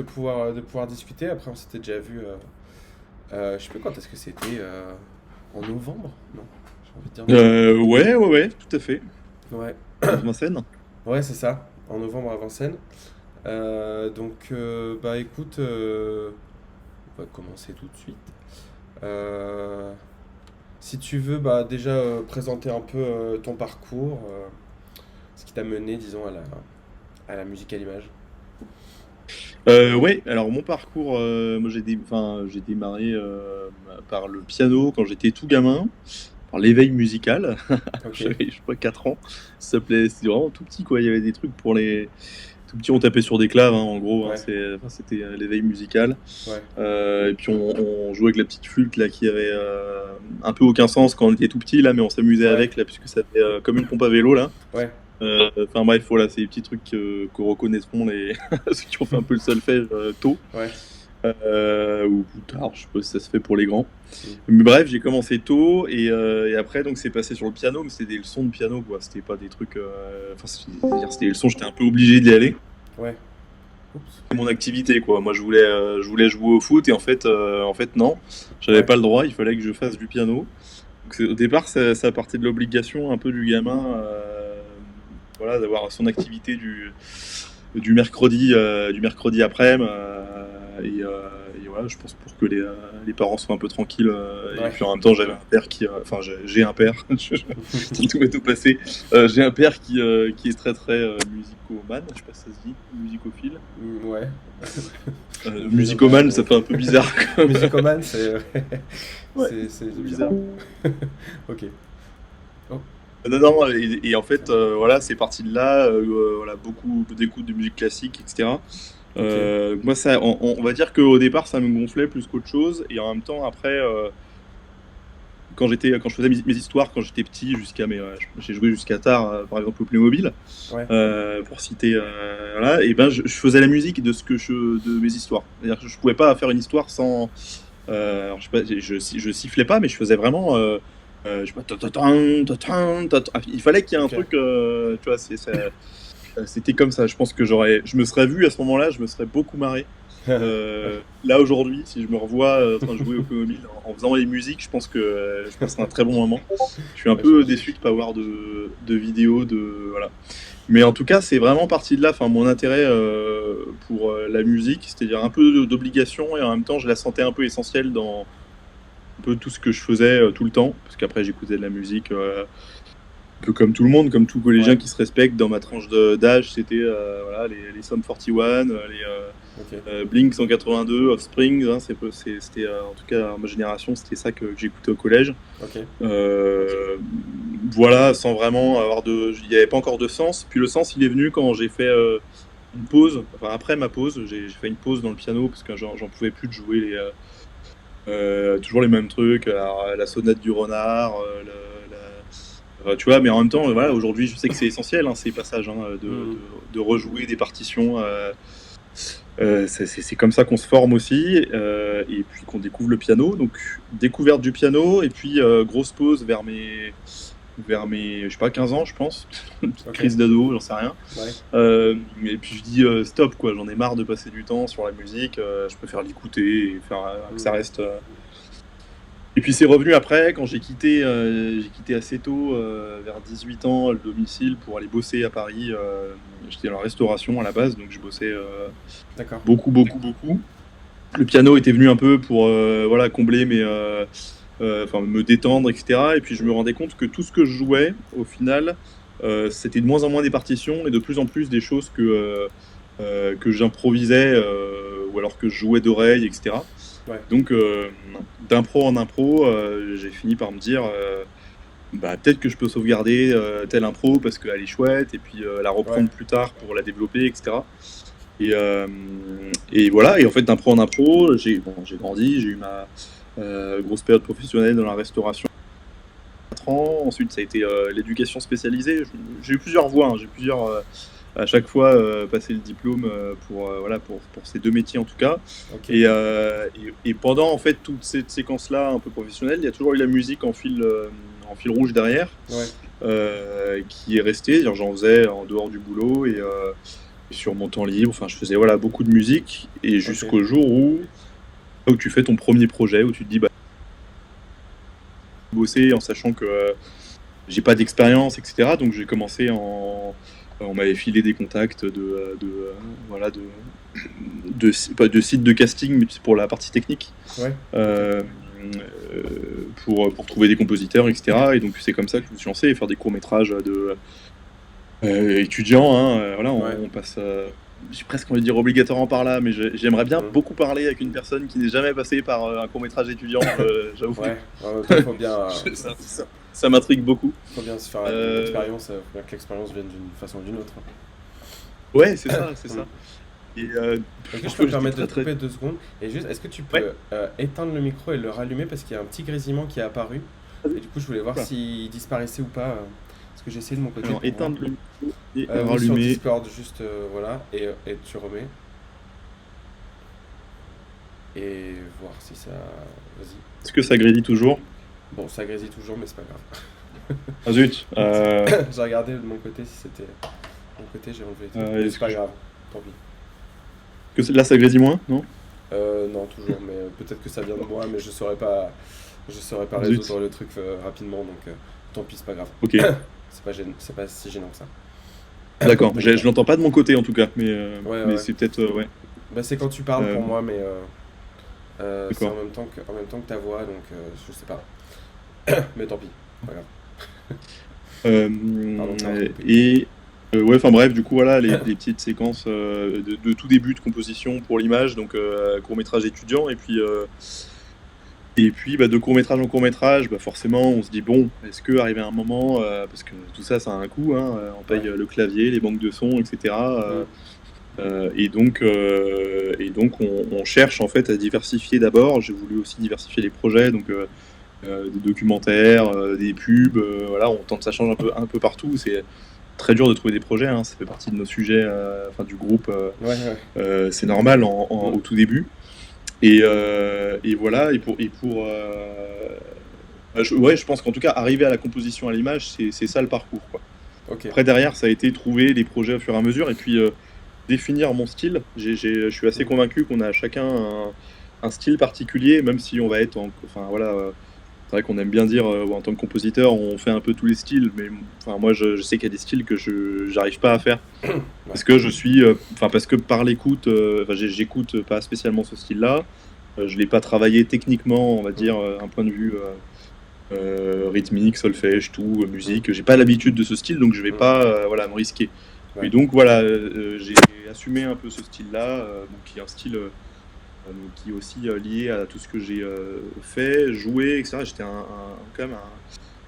de pouvoir discuter. Après, on s'était déjà vu, je sais plus quand est-ce que c'était, en novembre? Non, j'ai envie de dire novembre. Ouais, tout à fait. Ouais, À Vincennes. ouais, c'est ça, en novembre à Vincennes. Donc, bah écoute, on va commencer tout de suite. Euh, Si tu veux, bah déjà présenter un peu ton parcours, ce qui t'a mené, disons, à la musique à l'image. Ouais, alors mon parcours, moi j'ai démarré par le piano quand j'étais tout gamin, par l'éveil musical. Ok, J'avais, je crois, 4 ans. Ça s'appelait, c'était vraiment tout petit, quoi. Il y avait des trucs pour les tout petits, on tapait sur des claves, hein, en gros, hein. ouais, C'était l'éveil musical. ouais, Et puis on jouait avec la petite flûte là qui avait un peu aucun sens quand on était tout petit là, mais on s'amusait ouais, avec là puisque ça fait comme une pompe à vélo là. ouais, Enfin bref, voilà, c'est des petits trucs que reconnaîtront les ceux qui ont fait un peu le solfège tôt ouais. ou plus tard, je sais pas si ça se fait pour les grands. Mm. Mais bref, j'ai commencé tôt et après donc c'est passé sur le piano, mais c'était des leçons de piano quoi, c'était pas des trucs. Enfin, c'est-à-dire, c'était des leçons, j'étais un peu obligé d'y aller. Ouais. Oups. Mon activité quoi. Moi je voulais jouer au foot et en fait non, j'avais Ouais. pas le droit, il fallait que je fasse du piano. Donc, au départ ça partait de l'obligation un peu du gamin, voilà, d'avoir son activité du mercredi après-midi, et voilà, je pense pour que les parents soient un peu tranquilles, et Ouais. puis en même temps j'avais un père qui, enfin j'ai un père, tout m'est au passé. J'ai un père qui est très très musicomane, je sais pas si ça se dit, musicophile. Ouais. Musicomane, Mélomane. ça fait un peu bizarre quand même. Musicomane, c'est. Ouais, C'est bizarre. bizarre. Ok. Oh. Non, non, et en fait, voilà, c'est parti de là, voilà, beaucoup d'écoute de musique classique, etc. Ok. Moi, on va dire qu'au départ, ça me gonflait plus qu'autre chose, et en même temps, après, quand je faisais mes histoires, quand j'étais petit, j'ai joué jusqu'à tard, par exemple au Playmobil, Ouais. pour citer, voilà, et ben, je faisais la musique de mes histoires. C'est-à-dire que je pouvais pas faire une histoire sans, alors, je sais pas, je sifflais pas, mais je faisais vraiment, je sais pas, ta-ta-tan, ta-tan, ta-tan. Ah, il fallait qu'il y ait un Ok. truc, tu vois, c'était comme ça. Je pense que je me serais vu à ce moment-là, je me serais beaucoup marré. Là aujourd'hui, si je me revois en train de jouer au Playmobil en faisant les musiques, je pense que je passerai un très bon moment. Je suis un Ouais, peu j'imagine. déçu de pas avoir de vidéos, voilà. Mais en tout cas, c'est vraiment parti de là, enfin, mon intérêt pour la musique, c'est-à-dire un peu d'obligation et en même temps, je la sentais un peu essentielle dans un peu tout ce que je faisais tout le temps, parce qu'après, j'écoutais de la musique un peu comme tout le monde, comme tout collégien Ouais. qui se respecte. Dans ma tranche d'âge, c'était voilà, les Sum 41, Ok. Blink 182, Offspring, hein, c'était en tout cas ma génération, c'était ça que j'écoutais au collège. Ok. Euh, voilà, sans vraiment il n'y avait pas encore de sens. Puis le sens, il est venu quand j'ai fait une pause. Enfin, après ma pause, j'ai fait une pause dans le piano parce que j'en pouvais plus de jouer toujours les mêmes trucs. Alors, la sonate du renard, tu vois. Mais en même temps, voilà, aujourd'hui, je sais que c'est essentiel, hein, ces passages, hein, Mhm. de rejouer des partitions. C'est comme ça qu'on se forme aussi, et puis qu'on découvre le piano. Donc, découverte du piano, et puis grosse pause vers mes, je sais pas, 15 ans, je pense. Une petite Ok. crise d'ado, j'en sais rien. Ouais. Et puis je dis stop, quoi, j'en ai marre de passer du temps sur la musique, je préfère l'écouter et faire que ça Mhm. reste. Et puis c'est revenu après, quand j'ai quitté assez tôt, vers 18 ans, le domicile pour aller bosser à Paris. J'étais dans la restauration à la base, donc je bossais D'accord. beaucoup, beaucoup, beaucoup. Le piano était venu un peu pour voilà, combler enfin, me détendre, etc. Et puis je me rendais compte que tout ce que je jouais, au final, c'était de moins en moins des partitions et de plus en plus des choses que j'improvisais, ou alors que je jouais d'oreille, etc. Ouais. Donc, d'impro en impro, j'ai fini par me dire, bah, peut-être que je peux sauvegarder telle impro parce qu'elle est chouette, et puis la Ouais. reprendre plus tard pour la développer, etc. Et voilà, et en fait, d'impro en impro, j'ai grandi, j'ai eu ma grosse période professionnelle dans la restauration, 4 ans. Ensuite, ça a été l'éducation spécialisée. J'ai eu plusieurs voies, hein, à chaque fois passé le diplôme voilà, pour ces deux métiers en tout cas. Ok. Et pendant en fait toute cette séquence-là un peu professionnelle, il y a toujours eu la musique en fil rouge derrière, Ouais. qui est restée. J'en faisais en dehors du boulot, sur mon temps libre. Enfin, je faisais voilà, beaucoup de musique, et Ok. jusqu'au jour où tu fais ton premier projet, où tu te dis, bah, bosser en sachant que j'ai pas d'expérience, etc. Donc j'ai commencé on m'avait filé des contacts voilà, pas de sites de casting, mais c'est pour la partie technique, Ouais. Ok. euh, pour trouver des compositeurs, etc. Et donc c'est comme ça que je me suis lancé, et faire des courts-métrages étudiants, hein, voilà, Ouais. on passe, j'ai presque envie de dire obligatoirement par là, mais j'aimerais bien Mhm. beaucoup parler avec une personne qui n'est jamais passée par un court-métrage étudiant, j'avoue. Ouais. En même temps, Ça m'intrigue beaucoup. faut bien se faire une Euh, expérience. Faut bien que l'expérience vienne d'une façon ou d'une autre. ouais, c'est ça, c'est Mhm. ça. Et Est-ce que je peux parfois me j'étais permettre de très te très... couper 2 secondes? Et juste, est-ce que tu Ouais, peux éteindre le micro et le rallumer parce qu'il y a un petit grésillement qui est apparu? Et vas-y. du coup, je voulais voir Oula. s'il disparaissait ou pas. Parce que j'ai essayé de mon côté Alors pour voir. éteindre le micro et Oui, sur rallumer. Discord, juste voilà, et tu remets. Et voir si ça. Vas-y. Est-ce que ça grésille toujours? Bon, ça grésille toujours, mais c'est pas grave. Ah zut. J'ai regardé de mon côté si c'était. De mon côté, j'ai enlevé les trucs, mais Est-ce c'est que pas grave. Tant pis. là ça grésille moins, non? Non, toujours, mais peut-être que ça vient de moi, mais je saurais pas Zut. résoudre le truc rapidement, donc tant pis, c'est pas grave. Ok, C'est pas si gênant que ça. d'accord. Je T'inquiète pas. l'entends pas de mon côté en tout cas, Ouais, mais ouais. c'est peut-être ouais. Bah, c'est quand tu parles Euh, pour moi, mais c'est d'accord. en même temps que ta voix, donc je sais pas. Mais tant pis, pas grave. Pardon de t'avoir coupé. Et ouais, enfin bref, du coup voilà les petites séquences de tout début de composition pour l'image, donc court métrage étudiant, et puis bah, de court métrage en court métrage, bah, forcément on se dit bon, est-ce que arrivé à un moment, parce que tout ça ça a un coût, hein, on paye Ouais. le clavier, les banques de sons, etc. Mm. Et donc on cherche en fait à diversifier d'abord. J'ai voulu aussi diversifier les projets, donc des documentaires, des pubs, voilà, on tente, ça change un peu partout. C'est très dur de trouver des projets, hein, ça fait partie de nos sujets, enfin du groupe, Ouais, ouais. c'est normal Mm. au tout début. Et voilà, ouais, je pense qu'en tout cas, arriver à la composition à l'image, c'est ça le parcours, quoi. Ok. Après, derrière, ça a été trouver les projets au fur et à mesure, et puis définir mon style. Je suis assez Mm. convaincu qu'on a chacun un style particulier, même si on va être enfin voilà, c'est vrai qu'on aime bien dire en tant que compositeur, on fait un peu tous les styles, mais enfin moi je sais qu'il y a des styles que je j'arrive pas à faire Ouais. parce que je suis, enfin parce que par l'écoute, enfin, j'écoute pas spécialement ce style-là. Je l'ai pas travaillé techniquement, on va Mm. dire, un point de vue rythmique, solfège, tout, musique. J'ai pas l'habitude de ce style, donc je vais Mm. pas voilà, me risquer. Et Ouais. donc voilà, j'ai assumé un peu ce style-là, donc qui est un style qui est aussi lié à tout ce que j'ai fait, joué, etc. J'étais quand même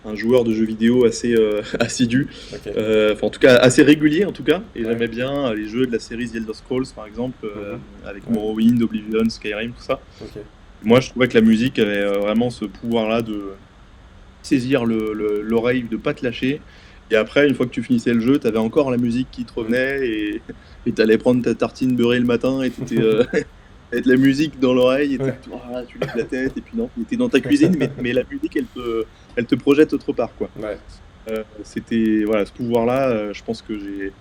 un joueur de jeux vidéo assez assidu, Ok. enfin en tout cas assez régulier en tout cas, et Ouais. j'aimais bien les jeux de la série The Elder Scrolls par exemple, Mhm. avec Ouais. Morrowind, Oblivion, Skyrim, tout ça. Ok. Moi je trouvais que la musique avait vraiment ce pouvoir-là de saisir l'oreille, de pas te lâcher. Et après, une fois que tu finissais le jeu, t'avais encore la musique qui te Mm. revenait, et t'allais prendre ta tartine beurrée le matin, et t'étais avec la musique dans l'oreille, et Ouais. voilà, tu lèves la tête, et puis non, t'es dans ta cuisine, mais la musique, elle te projette autre part, quoi. Ouais. C'était, voilà, ce pouvoir-là, je pense que j'ai.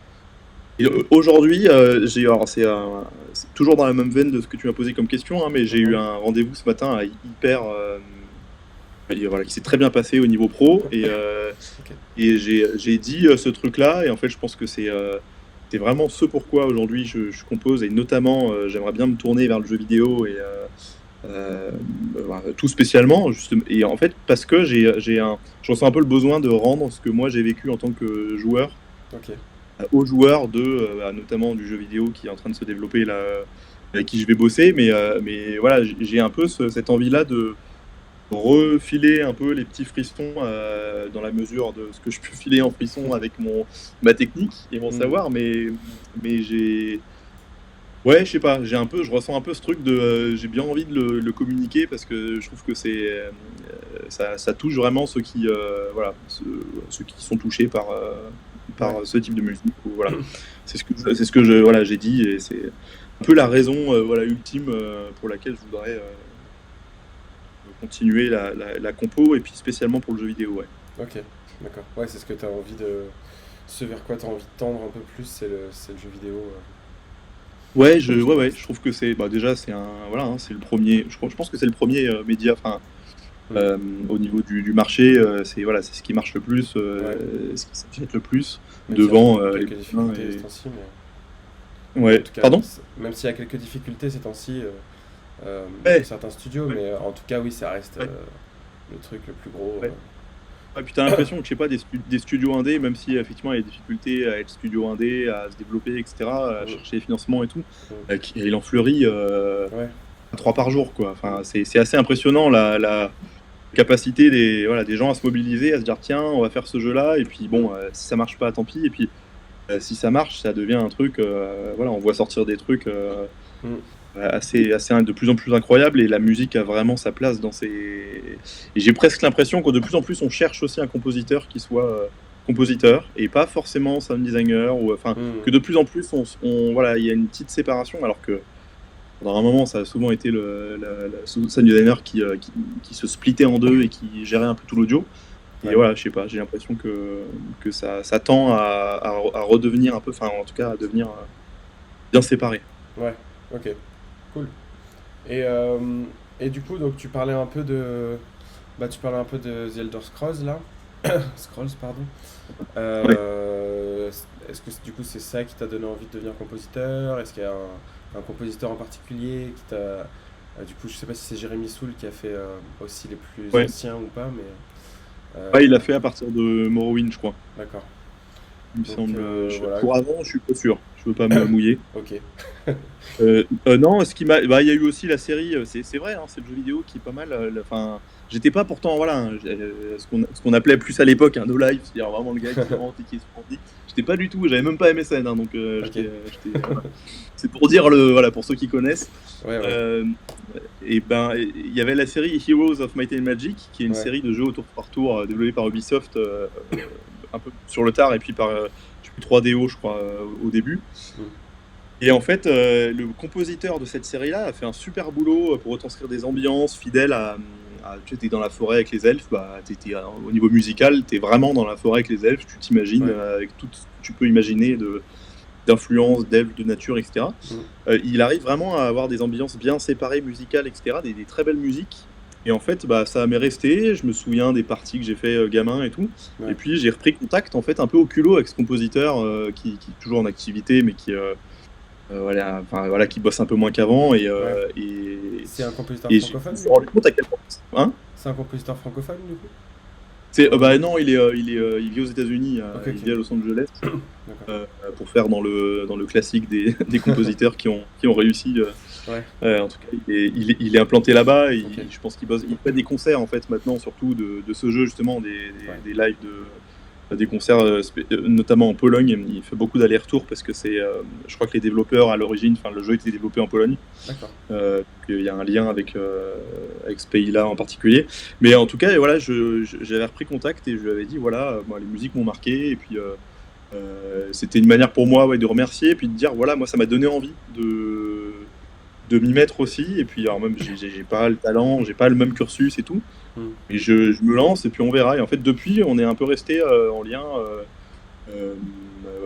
Et aujourd'hui, alors c'est toujours dans la même veine de ce que tu m'as posé comme question, hein, mais j'ai eu Mhm. un rendez-vous ce matin hyper. Et voilà, qui s'est très bien passé au niveau pro, Ok. et j'ai dit ce truc-là, et en fait je pense que c'est vraiment ce pourquoi aujourd'hui je compose, et notamment j'aimerais bien me tourner vers le jeu vidéo, euh, voilà, tout spécialement, justement, et en fait parce que je ressens un peu le besoin de rendre ce que moi j'ai vécu en tant que joueur Ok. aux joueurs notamment du jeu vidéo qui est en train de se développer là, avec qui je vais bosser, mais voilà, j'ai un peu cette envie-là de refiler un peu les petits frissons dans la mesure de ce que je peux filer en frisson avec ma technique et mon Mm. savoir, mais ouais, je sais pas, je ressens un peu ce truc de, j'ai bien envie de le communiquer, parce que je trouve que ça touche vraiment ceux qui, voilà, ceux qui sont touchés Ouais. par ce type de musique, ou voilà. C'est ce que voilà, j'ai dit, et c'est un peu la raison, voilà, ultime, pour laquelle je voudrais continuer la compo, et puis spécialement pour le jeu vidéo, ouais. Ok. D'accord. Ouais, c'est ce que tu as envie de. Ce vers quoi tu as envie de tendre un peu plus, c'est le jeu vidéo. comme tu ouais, je trouve que c'est, bah, déjà, c'est un, voilà, hein, c'est le premier, je pense que c'est le premier média, enfin, Hmm. au niveau du marché, c'est voilà, c'est ce qui marche le plus, Ouais, ce qui s'achète le plus, même s'il y a devant les quelques bouquins difficultés ces et... temps-ci, mais en Ouais, tout cas, pardon? même s'il y a quelques difficultés ces temps-ci pour Ouais, certains studios, ouais, mais en tout cas, oui, ça reste ouais, le truc le plus gros. ouais. Ouais, puis t'as l'impression que, je sais pas, des studios indés, même si effectivement il y a des difficultés à être studio indé, à se développer, etc., à Hmm, chercher les financements et tout, hmm. il en fleurit Ouais, 3 par jour, quoi. hmm, Enfin, c'est assez impressionnant la capacité voilà, des gens à se mobiliser, à se dire tiens, on va faire ce jeu-là, et puis hmm, bon, si ça marche pas, tant pis, et puis si ça marche, ça devient un truc, voilà, on voit sortir des trucs hmm. assez de plus en plus incroyables, et la musique a vraiment sa place dans ces... Et j'ai presque l'impression que de plus en plus on cherche aussi un compositeur qui soit compositeur, et pas forcément sound designer, ou enfin, Hmm. que de plus en plus voilà, il y a une petite séparation, alors que pendant un moment, ça a souvent été la sound designer qui se splittait en deux et qui gérait un peu tout l'audio. Et Ouais, voilà, je sais pas, j'ai l'impression que ça tend à redevenir un peu, enfin en tout cas à devenir bien séparé. ouais, ok, cool. Et, euh, et du coup, donc tu parlais un peu de The Elder Scrolls là, Scrolls, pardon. Ouais. Est-ce que du coup c'est ça qui t'a donné envie de devenir compositeur? Est-ce qu'il y a un compositeur en particulier qui t'a... du coup, je sais pas si c'est Jérémy Soul qui a fait aussi les plus Ouais. anciens ou pas, mais Ouais, il euh, a fait à partir de Morrowind, je crois. d'accord. Il me Donc semble. voilà, Pour avant, je suis pas sûr. Je veux pas me mouiller. ok. Non, bah, il y a eu aussi la série. C'est vrai, hein, c'est le jeu vidéo qui est pas mal. Enfin, j'étais pas pourtant, voilà, hein, ce qu'on appelait plus à l'époque un no life, c'est-à-dire vraiment le gars qui rentre et qui se grandit. J'étais pas du tout. J'avais même pas MSN, hein, donc Ok, voilà. C'est pour dire voilà, pour ceux qui connaissent. ouais, ouais, Euh, et ben, il y avait la série Heroes of Might and Magic, qui est une ouais. série de jeux au tour par tour développée par Ubisoft un peu sur le tard, et puis par je sais plus, 3DO, je crois, au début. Hmm. Et en fait, le compositeur de cette série-là a fait un super boulot pour retranscrire des ambiances fidèles tu sais, t'es dans la forêt avec les elfes, bah, au niveau musical, t'es vraiment dans la forêt avec les elfes, tu t'imagines Ouais. avec tout ce que tu peux imaginer d'influence, d'elfes, de nature, etc. Hmm. Il arrive vraiment à avoir des ambiances bien séparées, musicales, etc., des très belles musiques. Et en fait, bah, ça m'est resté. Je me souviens des parties que j'ai fait gamin et tout. Et Ouais. puis j'ai repris contact en fait un peu au culot avec ce compositeur qui est toujours en activité, mais voilà, enfin, voilà, qui bosse un peu moins qu'avant. Ouais. C'est un compositeur Je me francophone suis du coup? rendu compte à quel point... Hein? C'est un compositeur francophone du coup? Bah non, il vit aux États-Unis, Ok, il ok. vit à Los Angeles, D'accord. pour faire dans le classique des compositeurs qui ont réussi. Ouais, En tout cas, il est implanté là-bas, et ok. je pense il fait des concerts en fait maintenant, surtout de ce jeu justement, Ouais. des lives des concerts, notamment en Pologne. Il fait beaucoup d'allers-retours parce que je crois que les développeurs à l'origine, enfin le jeu était développé en Pologne. D'accord. Donc, il y a un lien avec ce pays-là en particulier. Mais en tout cas, voilà, j'avais repris contact et je lui avais dit voilà, moi, les musiques m'ont marqué, et puis c'était une manière pour moi, ouais, de remercier, et puis de dire voilà, moi ça m'a donné envie de m'y mettre aussi. Et puis alors, même j'ai pas le talent, j'ai pas le même cursus et tout, Hmm. et je me lance et puis on verra. Et en fait, depuis, on est un peu resté en lien, euh,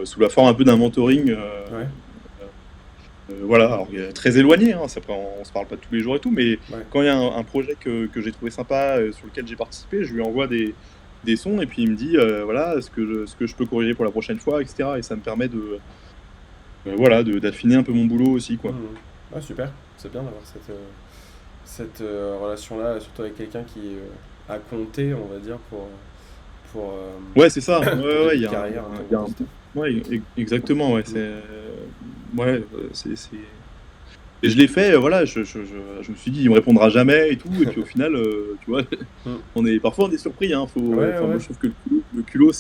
sous la forme un peu d'un mentoring. Ouais, Voilà, alors, très éloigné, hein, on se parle pas tous les jours et tout, mais ouais. quand il y a un projet que j'ai trouvé sympa, sur lequel j'ai participé, je lui envoie des sons, et puis il me dit voilà ce que je peux corriger pour la prochaine fois, etc. Et ça me permet voilà, d'affiner un peu mon boulot aussi, quoi. Hmm. Ouais, super. C'est bien d'avoir cette relation-là, surtout avec quelqu'un qui a compté, on va dire, pour, Ouais, c'est ça. ton Ouais, ouais, début de carrière en tant que il y a un... compositeur. Ouais, exactement, ouais, Hmm. ouais, et je l'ai fait, voilà, je me suis dit, il me répondra jamais et tout, et puis au final, tu vois, Hmm. parfois on est surpris, hein, Ouais, enfin, moi ouais, je trouve que le culot,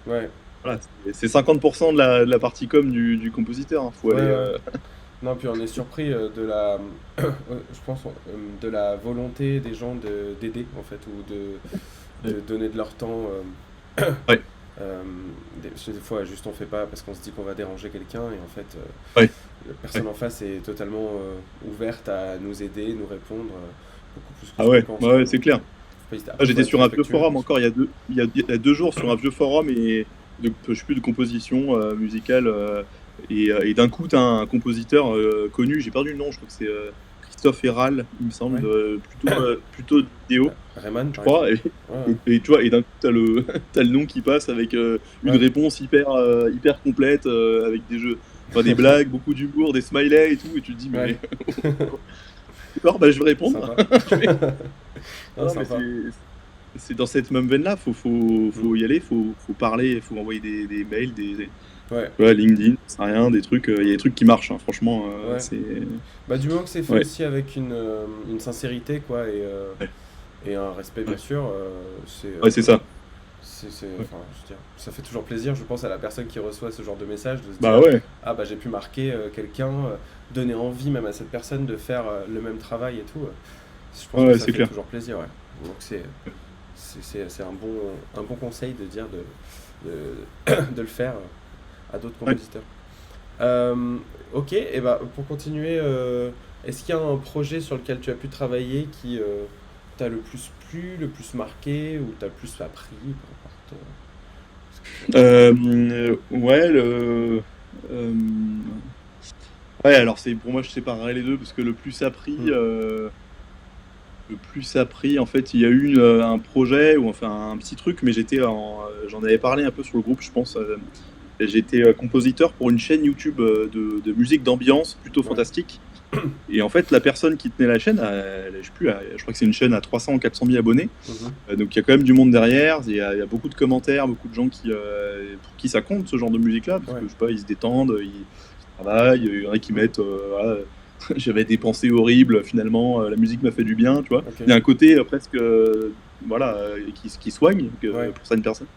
ouais, voilà, c'est 50% de la partie com du compositeur, hein, faut ouais, aller... ouais. Non, puis on est surpris je pense, de la volonté des gens d'aider, en fait, ou de donner de leur temps. Ouais, Euh, des fois, juste on fait pas parce qu'on se dit qu'on va déranger quelqu'un et en fait, ouais, la ouais. personne en face est totalement ouverte à nous aider, nous répondre beaucoup plus que Ah ce qu'on ouais, pense. ouais, Donc, ouais, c'est clair. faut pas hésiter. Ah, Après, faut j'étais être sur un vieux respectueux, forum bien sûr. encore il y a 2 jours, sur un vieux forum, et je sais plus, de composition musicale. Et d'un coup, t'as un compositeur connu, j'ai perdu le nom, je crois que c'est Christophe Herral, il me semble, Ouais. plutôt de vidéo, Rayman, je par crois. exemple. Et, Ouais, ouais. tu vois, et d'un coup, t'as le nom qui passe avec une Ouais. réponse hyper complète, avec des jeux, enfin, des blagues, beaucoup d'humour, des smileys et tout, et tu te dis, mais Ouais. d'accord, bah, je vais répondre. Sympa. Non, Non, mais sympa. c'est dans cette même veine-là, Mm. faut y aller, faut parler, faut envoyer des mails, Ouais. ouais, LinkedIn, c'est rien, des trucs, il y a des trucs qui marchent, hein, franchement, Ouais. c'est... Bah, du moment que c'est fait Ouais, aussi avec une sincérité, quoi, ouais, et un respect, bien ouais, sûr, ouais, c'est ça. Ouais. enfin, je veux dire, ça fait toujours plaisir, je pense, à la personne qui reçoit ce genre de message, de se Bah dire, ouais, ah bah j'ai pu marquer quelqu'un, donner envie même à cette personne de faire le même travail et tout. Je pense ouais, que ouais, ça c'est fait clair. toujours plaisir, ouais. Donc c'est un bon conseil de dire de le faire à d'autres Ouais. compositeurs. Euh, ok, et bah pour continuer, est-ce qu'il y a un projet sur lequel tu as pu travailler qui t'a le plus plu, le plus marqué, ou t'as le plus appris, peu importe ce que tu veux dire. Ouais, euh, ouais, alors c'est pour moi, je séparerais les deux parce que Hmm, le plus appris, en fait, il y a eu un projet ou enfin un petit truc, mais j'en avais parlé un peu sur le groupe, je pense. J'étais compositeur pour une chaîne YouTube de musique d'ambiance plutôt ouais. fantastique. Et en fait, la personne qui tenait la chaîne, je sais plus, je crois que c'est une chaîne à 300 ou 400 000 abonnés. Mhm, Donc il y a quand même du monde derrière. Il y a beaucoup de commentaires, beaucoup de gens pour qui ça compte ce genre de musique-là, parce ouais, que je sais pas, ils se détendent, ils travaillent. Il y en a qui mettent, voilà, j'avais des pensées horribles, finalement, la musique m'a fait du bien, tu vois. ok, Il y a un côté presque, voilà, qui soigne ouais, pour certaines personnes.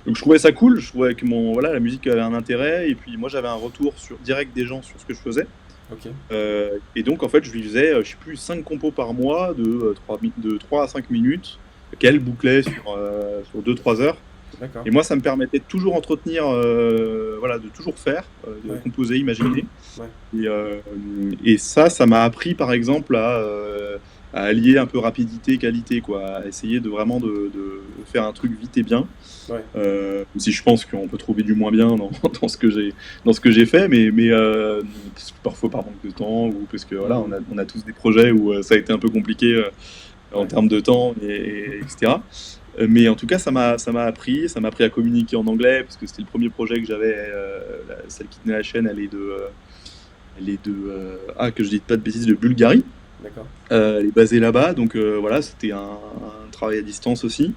Donc je trouvais ça cool, je trouvais que la musique avait un intérêt, et puis moi j'avais un retour direct des gens sur ce que je faisais. ok, Et donc en fait je lui faisais, je sais plus, 5 compos par mois de 3 à 5 minutes, qu'elle bouclait sur 2-3 heures. d'accord, Et moi ça me permettait de toujours entretenir, voilà, de toujours faire, de ouais, composer, imaginer. ouais, Et ça m'a appris par exemple à allier un peu rapidité, qualité, quoi, à essayer de vraiment de faire un truc vite et bien. ouais, Même si je pense qu'on peut trouver du moins bien dans ce que j'ai fait, mais parce que parfois par manque de temps ou parce que voilà, mhm, on a tous des projets où ça a été un peu compliqué en ouais, termes de temps, etc. Mais en tout cas, ça m'a appris à communiquer en anglais parce que c'était le premier projet que j'avais. Celle qui tenait la chaîne, elle est que je dis pas de bêtises, de Bulgarie. d'accord, Elle est basée là-bas, donc voilà, c'était un travail à distance aussi.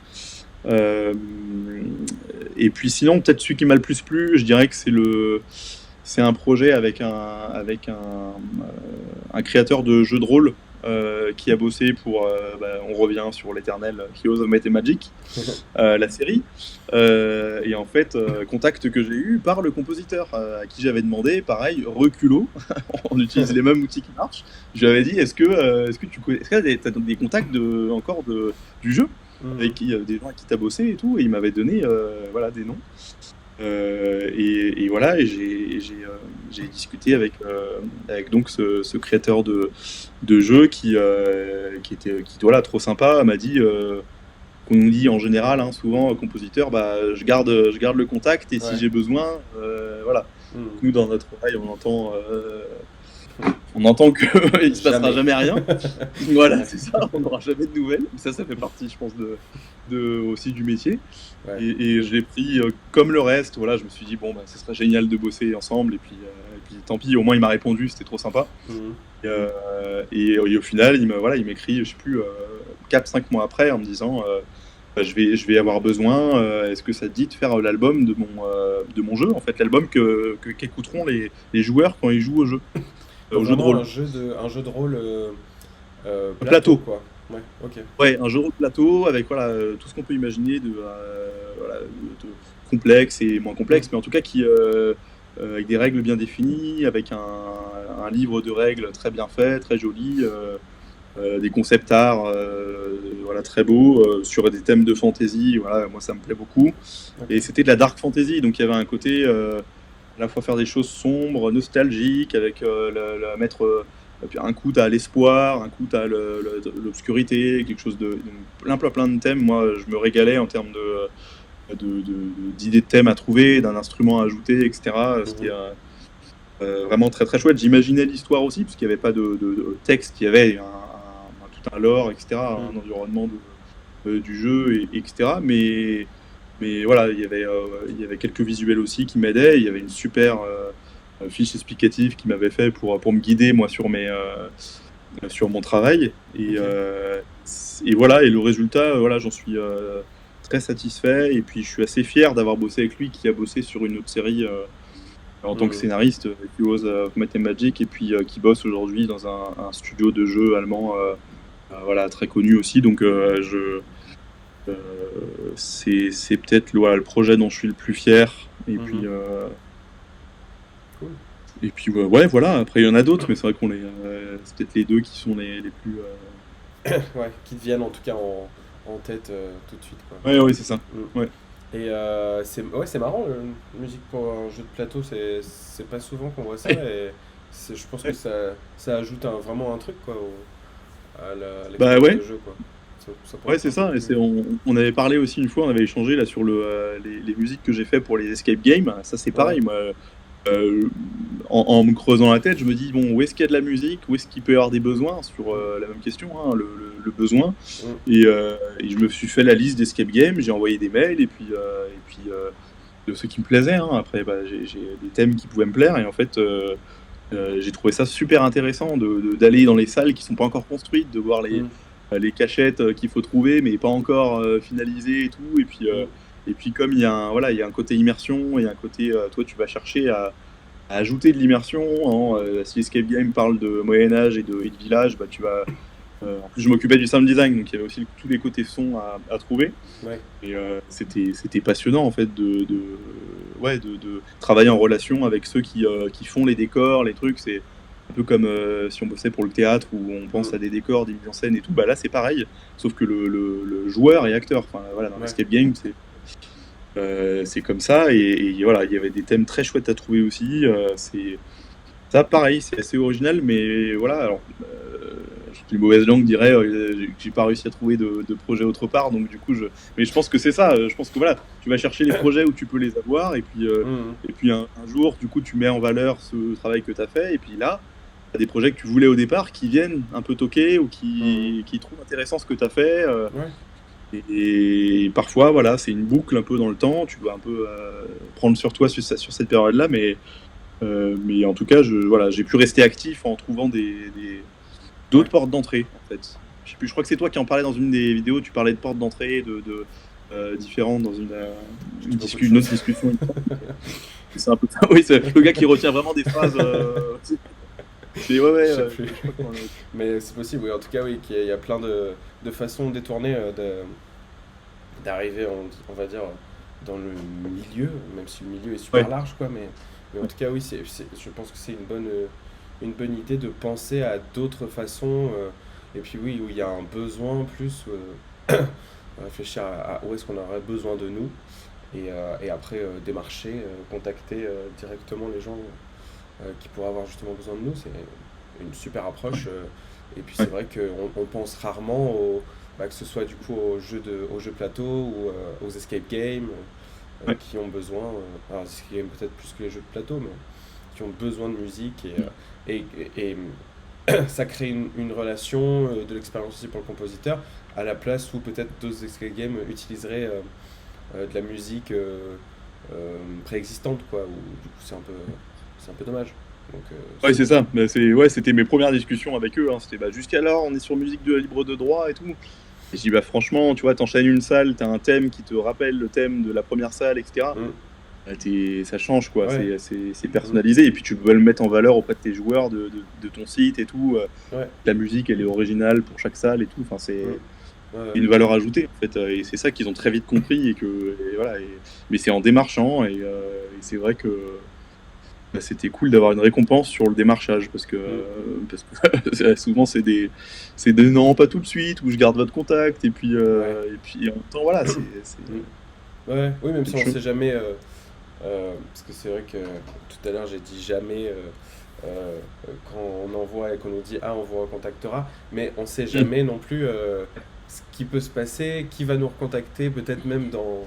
Euh, et puis sinon, peut-être celui qui m'a le plus plu, je dirais que c'est un projet un créateur de jeux de rôle qui a bossé pour, on revient sur l'éternel Heroes of Might and Magic, la série. Et en fait, contact que j'ai eu par le compositeur à qui j'avais demandé, pareil, reculot, on utilise les mêmes outils qui marchent. Je lui avais dit, est-ce que tu connais, est-ce que tu as des contacts du jeu avec mhm, qui, des gens avec qui tu as bossé et tout, et il m'avait donné voilà, des noms. Et voilà, j'ai discuté avec donc ce créateur de jeu qui voilà, trop sympa, m'a dit qu'on nous dit en général, hein, souvent, compositeur, bah, je garde le contact et si ouais, j'ai besoin, voilà. mhm. Donc nous, dans notre travail, on entend qu'il ne se passera Jamais. jamais rien. Voilà, Ouais, c'est ça, on n'aura jamais de nouvelles. Ça fait partie, je pense, aussi du métier. ouais, Et je l'ai pris comme le reste. Voilà, je me suis dit, bon, bah, ce serait génial de bosser ensemble. Et puis tant pis, au moins il m'a répondu, c'était trop sympa. mhm, Et au final, il m'écrit, je sais plus, 4-5 mois après en me disant, bah, je vais avoir besoin, est-ce que ça te dit de faire l'album de mon jeu, en fait, l'album qu'écouteront les joueurs quand ils jouent au donc jeu de vraiment rôle. un jeu de rôle Un plateau, plateau. quoi. Ouais, ok. Ouais, un jeu de plateau avec voilà, tout ce qu'on peut imaginer voilà, de complexe et moins Mhm, complexe, mais en tout cas avec des règles bien définies, avec un livre de règles très bien fait, très joli, des concept art voilà, très beaux, sur des thèmes de fantasy. Voilà, moi ça me plaît beaucoup. ok. Et c'était de la dark fantasy, donc il y avait un côté à la fois faire des choses sombres, nostalgiques, avec mettre un coup t'as l'espoir, un coup t'as l'obscurité, quelque chose plein de thèmes. Moi, je me régalais en termes d'idées de thèmes à trouver, d'un instrument à ajouter, etc. Mhm, vraiment très très chouette. J'imaginais l'histoire aussi, parce qu'il n'y avait pas de texte, il y avait tout un lore, etc., un environnement du jeu, etc. Mais voilà, il y avait quelques visuels aussi qui m'aidaient. Il y avait une super fiche explicative qui m'avait fait pour me guider, moi, sur mon travail. Et voilà, et le résultat, voilà, j'en suis très satisfait. Et puis, je suis assez fier d'avoir bossé avec lui, qui a bossé sur une autre série en tant que scénariste, Heroes of Might and Magic, et puis qui bosse aujourd'hui dans un studio de jeux allemand, voilà, très connu aussi. Donc, c'est peut-être le projet dont je suis le plus fier. Et puis, Cool. et puis ouais, voilà. Après, il y en a d'autres, mais c'est vrai c'est peut-être les deux qui sont les plus. Ouais, qui te viennent en tout cas en tête tout de suite, quoi. Ouais, c'est ça. Ouais. Et c'est marrant, la musique pour un jeu de plateau, c'est pas souvent qu'on voit ça, et je pense que ça ajoute vraiment un truc, quoi, à Bah l'expérience ouais. de jeu, quoi. Ça pourrait Ouais, être c'est un peu ça. Et plus. on avait parlé aussi une fois, on avait échangé là sur les musiques que j'ai fait pour les escape games. Ça, c'est Ouais. pareil. Moi, euh, en me creusant la tête, je me dis, bon, où est-ce qu'il y a de la musique? Où est-ce qu'il peut y avoir des besoins? Sur la même question, hein, le besoin. Mm. Et je me suis fait la liste d'escape games, j'ai envoyé des mails, et puis de ceux qui me plaisaient, hein. Après, bah, j'ai des thèmes qui pouvaient me plaire. Et en fait, j'ai trouvé ça super intéressant d'aller dans les salles qui sont pas encore construites, de voir Mm. les cachettes qu'il faut trouver, mais pas encore finalisées et tout. Mm. Et puis comme voilà, il y a un côté immersion, il y a un côté, toi, tu vas chercher à ajouter de l'immersion. Si Escape Game parle de Moyen-Âge et de village, bah, tu vas. En plus, je m'occupais du sound design, donc il y avait aussi tous les côtés son à trouver. Ouais. Et c'était passionnant en fait ouais, de travailler en relation avec ceux qui font les décors, les trucs. C'est un peu comme si on bossait pour le théâtre où on pense Mm. à des décors, des mises en scène et tout. Bah là c'est pareil, sauf que le joueur est acteur. Enfin voilà, dans Ouais. l'escape game c'est comme ça. Et voilà, il y avait des thèmes très chouettes à trouver aussi. C'est ça pareil, c'est assez original, mais voilà. Alors une mauvaise langue dirait que j'ai pas réussi à trouver de projet autre part, donc du coup mais je pense que c'est ça. Je pense que voilà, tu vas chercher les projets où tu peux les avoir, Mm. et puis un jour du coup tu mets en valeur ce travail que tu as fait, et puis là tu as des projets que tu voulais au départ qui viennent un peu toquer ou Mm. qui trouvent intéressant ce que tu as fait, Ouais. et parfois voilà, c'est une boucle un peu dans le temps, tu dois un peu prendre sur toi sur cette période là, mais en tout cas voilà, j'ai pu rester actif en trouvant Ouais. d'autres portes d'entrée, en fait. Je sais plus, je crois que c'est toi qui en parlais dans une des vidéos, tu parlais de portes d'entrée différentes dans Je dis beaucoup de une autre choses. discussion. C'est un peu ça, oui, c'est le gars qui retient vraiment des phrases. Ouais, Je sais plus. je crois qu'on Mais c'est possible, oui. En tout cas, oui, qu'il y a plein de façons détournées d'arriver, on va dire, dans le milieu, même si le milieu est super ouais, large, quoi. Mais en tout cas, oui, je pense que c'est une bonne idée de penser à d'autres façons. Et puis, oui, où il y a un besoin plus, réfléchir à où est-ce qu'on aurait besoin de nous. Et après, démarcher, contacter directement les gens qui pourraient avoir justement besoin de nous. C'est une super approche. Et puis, c'est ouais, vrai qu'on pense rarement que ce soit du coup aux jeux plateau ou aux escape games ouais, qui ont besoin, alors escape games peut-être plus que les jeux de plateau, mais qui ont besoin de musique et ça crée une relation, de l'expérience aussi pour le compositeur, à la place où peut-être d'autres escape games utiliseraient de la musique préexistante, quoi, où du coup c'est un peu dommage. Donc, ouais, c'est ça. Bah, ouais, c'était mes premières discussions avec eux, hein. C'était bah, jusqu'alors, on est sur musique de libre de droit et tout. Et je dis, bah franchement, tu vois, t'enchaînes une salle, t'as un thème qui te rappelle le thème de la première salle, etc. mm, Bah, ça change, quoi. ouais, C'est mm, personnalisé, et puis tu peux le mettre en valeur auprès de tes joueurs, de ton site et tout. ouais, La musique, elle est originale pour chaque salle et tout. Enfin, mm, c'est ouais, ouais, une valeur ajoutée, en fait. Et c'est ça qu'ils ont très vite compris. Et voilà. Mais c'est en démarchant, et c'est vrai que bah, c'était cool d'avoir une récompense sur le démarchage, mm, parce que souvent c'est des non, pas tout de suite, ou je garde votre contact, ouais, et puis en même temps, voilà, mm, ouais, oui, même c'est si une on chose. sait jamais, parce que c'est vrai que tout à l'heure j'ai dit jamais quand on envoie et qu'on nous dit ah on vous recontactera, mais on sait jamais non plus ce qui peut se passer, qui va nous recontacter, peut-être même dans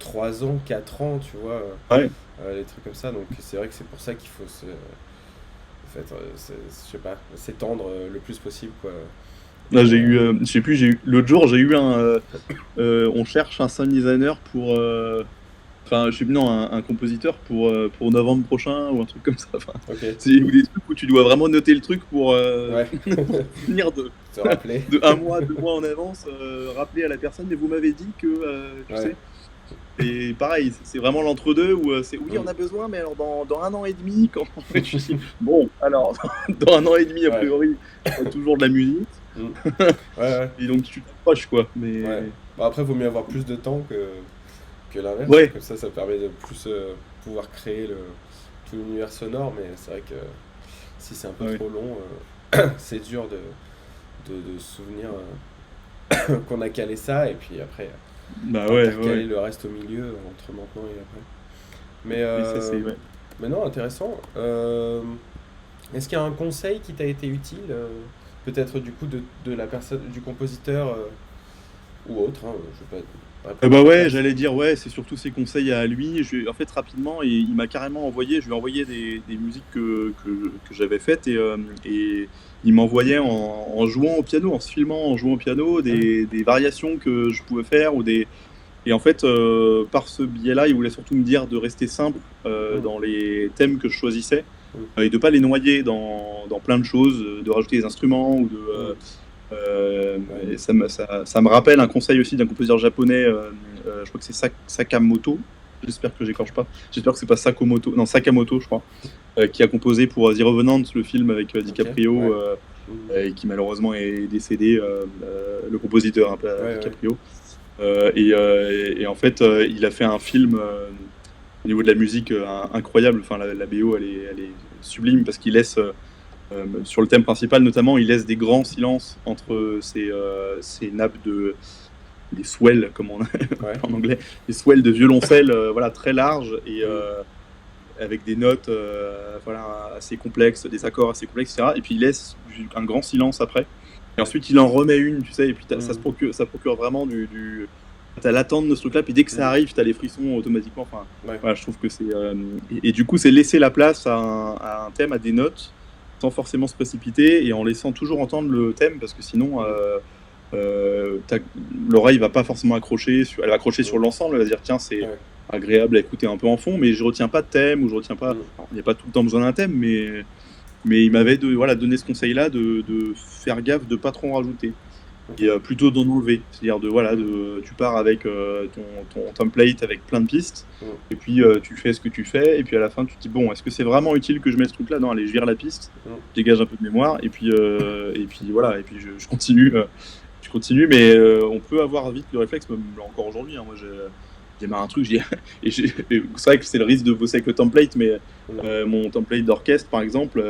3 ans, 4 ans, tu vois, Ouais. les trucs comme ça. Donc c'est vrai que c'est pour ça qu'il faut en fait, je sais pas, s'étendre le plus possible, quoi. Là, Et, je sais plus, l'autre jour, j'ai eu on cherche un sound designer pour, enfin, je sais plus, non, un compositeur pour novembre prochain ou un truc comme ça. Enfin, ok, ou des trucs où tu dois vraiment noter le truc pour, ouais, pour finir te rappeler. de un mois, 2 mois en avance, rappeler à la personne, mais vous m'avez dit que, tu Ouais. sais. Et pareil, c'est vraiment l'entre-deux où c'est oui, on Mm. a besoin, mais alors dans 1 an et demi, quand et tu dis, bon, alors, dans 1 an et demi, a Ouais. priori, je ferai toujours de la musique. Mm. Ouais, ouais, Et donc tu t'approches, quoi. ouais. Mais Bah, après, vaut mieux avoir plus de temps que l'inverse. ouais, Comme ça permet de plus pouvoir créer tout l'univers sonore. Mais c'est vrai que si c'est un peu ouais. trop long, c'est dur de se souvenir qu'on a calé ça. Et puis après, Bah ouais, ouais, intercaler ouais. le reste au milieu entre maintenant et après. Mais, Oui, ça c'est, ouais. mais non, intéressant. Est-ce qu'il y a un conseil qui t'a été utile, peut-être du coup de la personne, du compositeur ou autre, hein, je vais pas répondre à Bah ta ouais, place. j'allais dire, ouais, c'est surtout ses conseils à lui. En fait, rapidement, il m'a carrément envoyé, je lui ai envoyé des musiques que j'avais faites et il m'envoyait en jouant au piano, en se filmant en jouant au piano, Ah, des variations que je pouvais faire et en fait, par ce biais-là, il voulait surtout me dire de rester simple mm, dans les thèmes que je choisissais mm, et de pas les noyer dans plein de choses, de rajouter des instruments ou de mm, ouais, et ça me rappelle un conseil aussi d'un compositeur japonais, je crois que c'est Sakamoto, j'espère que j'écorche pas, j'espère que c'est pas Sakamoto, non Sakamoto je crois, qui a composé pour The Revenant, le film avec ok, DiCaprio, ouais, mm, et qui malheureusement est décédé, le compositeur, hein, pas ouais, ouais, DiCaprio. Et en fait, il a fait un film au niveau de la musique incroyable, enfin la BO elle est sublime parce qu'il laisse sur le thème principal notamment, il laisse des grands silences entre ces nappes des swells, comme on ouais, en anglais, des swells de violoncelle, voilà, très larges et mm, avec des notes voilà, assez complexes, des accords assez complexes, etc. Et puis il laisse un grand silence après. Et ouais, ensuite il en remet une, tu sais, et puis mm, ça procure vraiment t'as l'attente de ce truc-là, puis dès que ça mm, arrive, t'as les frissons automatiquement. Enfin, ouais, voilà, je trouve que c'est. Et du coup, c'est laisser la place à un thème, à des notes, sans forcément se précipiter, et en laissant toujours entendre le thème, parce que sinon, mm, l'oreille va pas forcément accrocher, elle va accrocher sur mm, l'ensemble, elle va dire tiens, c'est ouais, agréable à écouter un peu en fond, mais je retiens pas de thème, ou je retiens pas. mm, Alors, il n'y a pas tout le temps besoin d'un thème, mais il m'avait voilà, donné ce conseil-là de faire gaffe de pas trop en rajouter ok, et plutôt d'en enlever. C'est-à-dire voilà, mm, tu pars avec ton template avec plein de pistes, mm, et puis tu fais ce que tu fais, et puis à la fin tu te dis bon, est-ce que c'est vraiment utile que je mette ce truc-là? Non, allez, je vire la piste, mm, je dégage un peu de mémoire, et puis voilà, et puis je continue, mais on peut avoir vite le réflexe, même encore aujourd'hui. Hein, moi, j'ai démarre un truc, et c'est vrai que c'est le risque de bosser avec le template, mais mm, mon template d'orchestre, par exemple,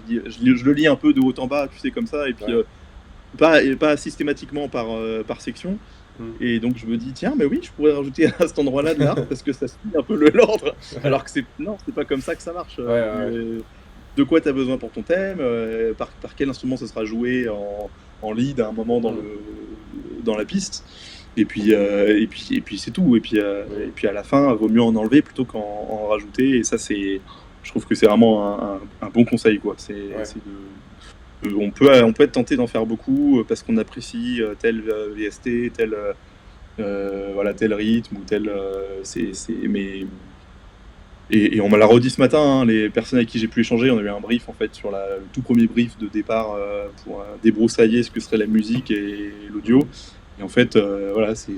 je le lis un peu de haut en bas, tu sais, comme ça, et puis ouais, pas systématiquement par section. mm, Et donc je me dis, tiens, mais oui, je pourrais rajouter à cet endroit-là de l'art parce que ça suit un peu l'ordre. ouais, Alors que non, c'est pas comme ça que ça marche. ouais, ouais, De quoi tu as besoin pour ton thème, par quel instrument ça sera joué en lead à un moment mm, dans la piste. Et puis c'est tout. Et mm, puis à la fin, vaut mieux en enlever plutôt qu'en rajouter. Et ça, je trouve que c'est vraiment un bon conseil, quoi. ouais, On peut être tenté d'en faire beaucoup parce qu'on apprécie tel VST, voilà, tel rythme ou tel. Mais et on m'a l'a redit ce matin, hein, les personnes avec qui j'ai pu échanger, on a eu un brief en fait sur le tout premier brief de départ pour débroussailler ce que serait la musique et l'audio. mm, Et en fait, voilà, c'est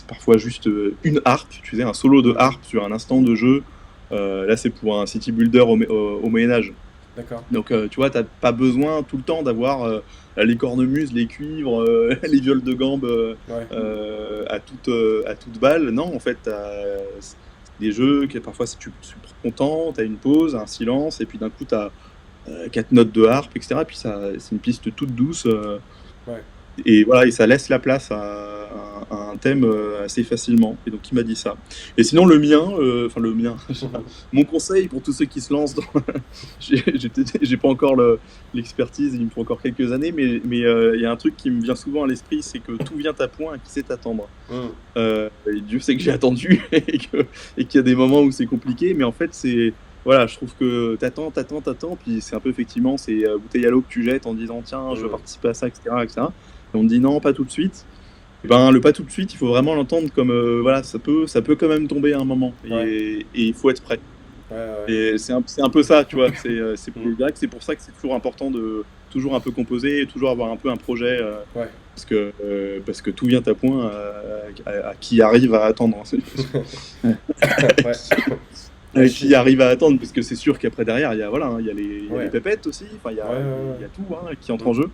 parfois juste une harpe, tu sais, un solo de mm, harpe sur un instant de jeu. Là, c'est pour un city builder au Moyen Âge. d'accord, Donc, tu vois, t'as pas besoin tout le temps d'avoir les cornemuses, les cuivres, les viols de gambe ouais, à toute balle. Non, en fait, c'est des jeux que parfois si tu prends ton temps, t'as une pause, un silence, et puis d'un coup, t'as 4 notes de harpe, etc. Et puis ça, c'est une piste toute douce. ouais, et voilà, et ça laisse la place à un thème assez facilement. Et donc il m'a dit ça. Et sinon le mien, enfin le mien, mon conseil pour tous ceux qui se lancent dans, j'ai pas encore l'expertise, il me faut encore quelques années, mais il y a un truc qui me vient souvent à l'esprit, c'est que tout vient à point et qui sait attendre. Et Dieu sait que j'ai attendu et qu'il y a des moments où c'est compliqué, mais en fait c'est voilà, je trouve que t'attends, puis c'est un peu effectivement, c'est bouteille à l'eau que tu jettes en disant tiens, je veux participer à ça, etc., etc. Et on te dit non, pas tout de suite. Et ben le pas tout de suite, il faut vraiment l'entendre comme voilà, ça peut quand même tomber à un moment, et il faut être prêt. Et c'est un peu ça, tu vois. C'est pour ça que c'est toujours important de toujours un peu composer, et toujours avoir un peu un projet, parce que tout vient à point à qui arrive à attendre. Qui arrive à attendre, parce que c'est sûr qu'après derrière il y a voilà, il y a les pépettes aussi, enfin il y a tout qui entre en jeu.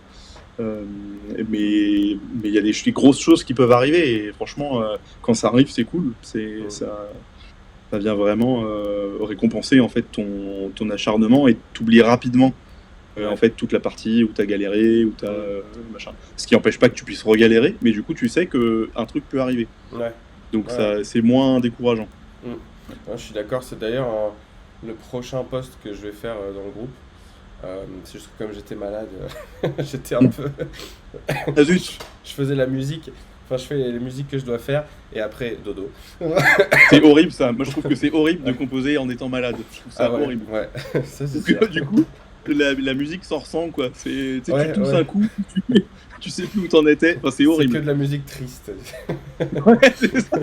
Mais il y a des grosses choses qui peuvent arriver, et franchement quand ça arrive c'est cool, ça vient vraiment récompenser en fait ton acharnement, et t'oublies rapidement en fait toute la partie où t'as galéré, où t'as machin. Ce qui n'empêche pas que tu puisses regalérer, mais du coup tu sais que un truc peut arriver. Donc ça c'est moins décourageant. Je suis d'accord, c'est d'ailleurs le prochain post que je vais faire dans le groupe. C'est juste que comme j'étais malade, j'étais un peu. Je faisais la musique, enfin je fais les musiques que je dois faire, et après dodo. C'est horrible ça, moi je trouve que c'est horrible de composer en étant malade. Je trouve ça horrible. Ça, c'est du coup, la musique s'en ressent quoi. Tu tousses un coup, tu sais plus où t'en étais, enfin, c'est horrible. C'est que de la musique triste. C'est ça.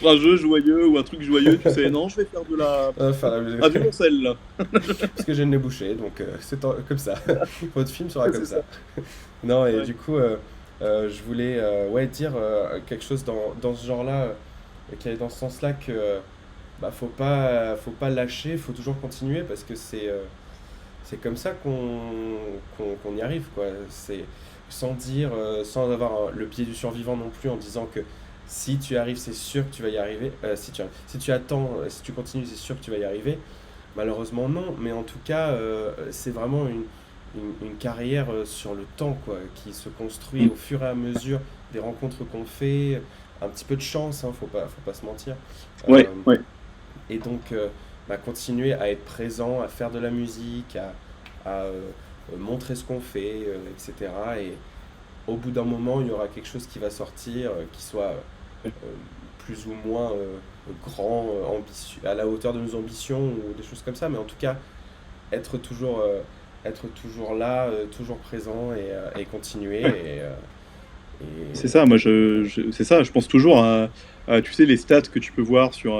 Un jeu joyeux ou un truc joyeux, tu sais, non, je vais faire de la violoncelle là. Parce que j'ai le nez bouché, donc c'est comme ça. Votre film sera comme ça. Non, et du coup, je voulais dire quelque chose dans ce genre-là, qui allait dans ce sens-là, que faut pas lâcher, faut toujours continuer, parce que c'est comme ça qu'on y arrive, quoi. C'est sans dire, sans avoir le pied du survivant non plus, en disant que si tu arrives, c'est sûr que tu vas y arriver. Si tu attends, si tu continues, c'est sûr que tu vas y arriver. Malheureusement, non. Mais en tout cas, c'est vraiment une carrière sur le temps, quoi, qui se construit au fur et à mesure des rencontres qu'on fait. Un petit peu de chance, hein, faut pas se mentir. Et donc, continuer à être présent, à faire de la musique, à montrer ce qu'on fait, etc. Et au bout d'un moment, il y aura quelque chose qui va sortir, qui soit plus ou moins grand, ambitieux, à la hauteur de nos ambitions, ou des choses comme ça, mais en tout cas être toujours là, toujours présent, et continuer. C'est ça, moi c'est ça, je pense toujours à tu sais, les stats que tu peux voir sur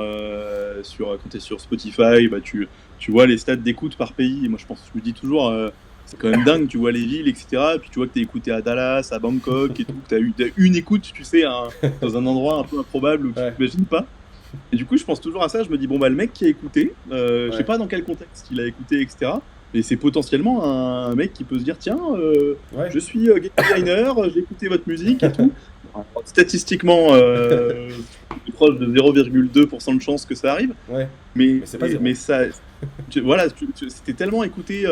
quand tu es sur Spotify, tu vois les stats d'écoute par pays, et moi je me dis toujours c'est quand même dingue, tu vois les villes, etc. Et puis tu vois que tu es écouté à Dallas, à Bangkok et tout, que tu as eu une écoute, tu sais, dans un endroit un peu improbable où tu t'imagines pas. Et du coup, je pense toujours à ça, je me dis, bon, le mec qui a écouté, je sais pas dans quel contexte il a écouté, etc. Mais c'est potentiellement un mec qui peut se dire, tiens, je suis game designer, j'ai écouté votre musique et tout. Statistiquement, proche de 0,2% de chance que ça arrive. Mais ça, voilà, c'était tellement écouté,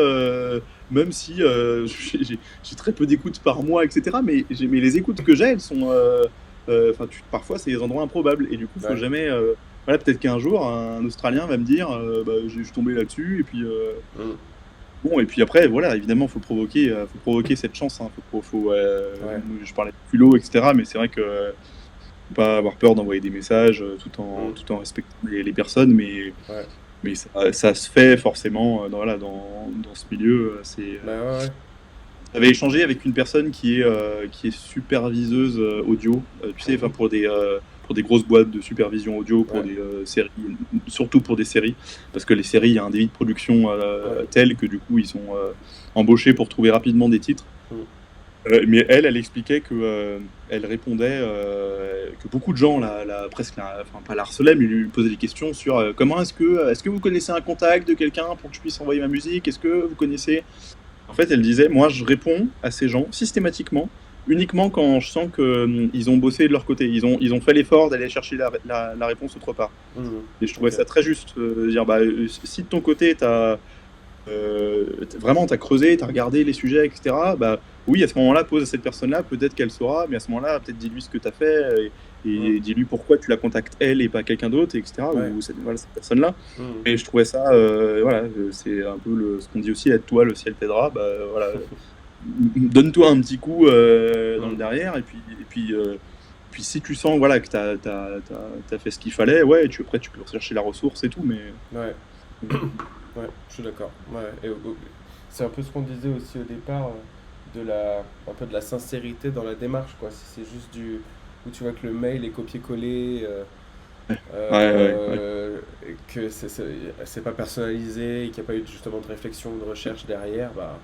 même si j'ai très peu d'écoutes par mois, etc. Mais les écoutes que j'ai, elles sont, parfois c'est des endroits improbables, et du coup, faut jamais. Voilà, peut-être qu'un jour, un Australien va me dire, je suis tombé là-dessus, et puis. Bon, et puis après, voilà, évidemment, faut provoquer cette chance. Hein. Je parlais de culot, etc. Mais c'est vrai que faut pas avoir peur d'envoyer des messages tout en respectant les personnes. Mais ça se fait forcément dans ce milieu. J'avais échangé avec une personne qui est superviseuse audio. Tu sais, pour des grosses boîtes de supervision audio, pour des séries, surtout pour des séries, parce que les séries, il y a un débit de production tel que du coup ils sont embauchés pour trouver rapidement des titres. Mais elle expliquait que elle répondait que beaucoup de gens pas la harcelaient, mais lui posaient des questions sur comment est-ce que vous connaissez un contact de quelqu'un pour que je puisse envoyer ma musique, est-ce que vous connaissez. En fait, elle disait, moi je réponds à ces gens systématiquement uniquement quand je sens qu'ils ont bossé de leur côté, ils ont fait l'effort d'aller chercher la réponse autre part. Et je trouvais ça très juste, dire, si de ton côté, t'as vraiment, tu as creusé, tu as regardé les sujets, etc. Bah oui, à ce moment-là, pose à cette personne-là, peut-être qu'elle saura, mais à ce moment-là, peut-être dis-lui ce que tu as fait Mm. et dis-lui pourquoi tu la contactes elle et pas quelqu'un d'autre, etc. Ouais. Ou voilà, cette personne-là. Mm. Et je trouvais ça, voilà, c'est un peu ce qu'on dit aussi, aide-toi, le ciel t'aidera. Bah voilà, donne-toi un petit coup dans le Mm. derrière, et puis si tu sens voilà, que tu as fait ce qu'il fallait, ouais, après tu peux rechercher la ressource et tout, mais. Ouais. Ouais, je suis d'accord. Ouais. C'est un peu ce qu'on disait aussi au départ, un peu de la sincérité dans la démarche, quoi. Si c'est juste où tu vois que le mail est copié-collé, Ouais, ouais, ouais. et que c'est pas personnalisé, et qu'il n'y a pas eu justement de réflexion ou de recherche derrière, bah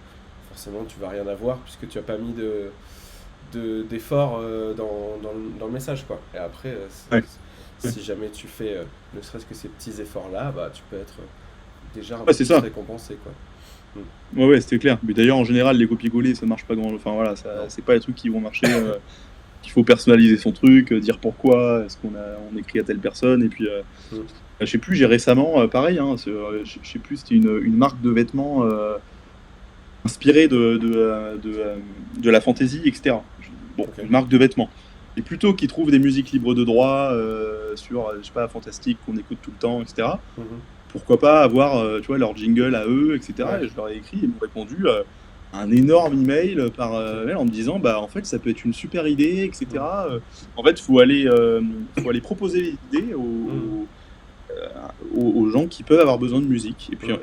forcément tu vas rien avoir puisque tu as pas mis d'effort dans le message, quoi. Et après, Ouais. Ouais. si jamais tu fais ne serait-ce que ces petits efforts-là, bah tu peux être déjà un Ouais, peu c'est plus ça. récompensé, quoi. Mm. Ouais, ouais, c'était clair. Mais d'ailleurs, en général, les copier-coller, ça marche pas grand. Enfin voilà, ça, Non. c'est pas les trucs qui vont marcher. Il faut personnaliser son truc, dire pourquoi, est-ce on écrit à telle personne, et puis Mm. je sais plus, j'ai récemment, pareil, hein, je sais plus, c'était une marque de vêtements inspirée de la fantasy, etc. Bon, Ok. une marque de vêtements. Et plutôt qu'ils trouvent des musiques libres de droit sur, je sais pas, Fantastique qu'on écoute tout le temps, etc. Mhm. Pourquoi pas avoir, tu vois, leur jingle à eux, etc. Ouais. Et je leur ai écrit, ils m'ont répondu un énorme email par Ok. mail en me disant, bah en fait, ça peut être une super idée, Mm. etc. En fait, faut aller proposer les idées Mm. aux gens qui peuvent avoir besoin de musique. Mm.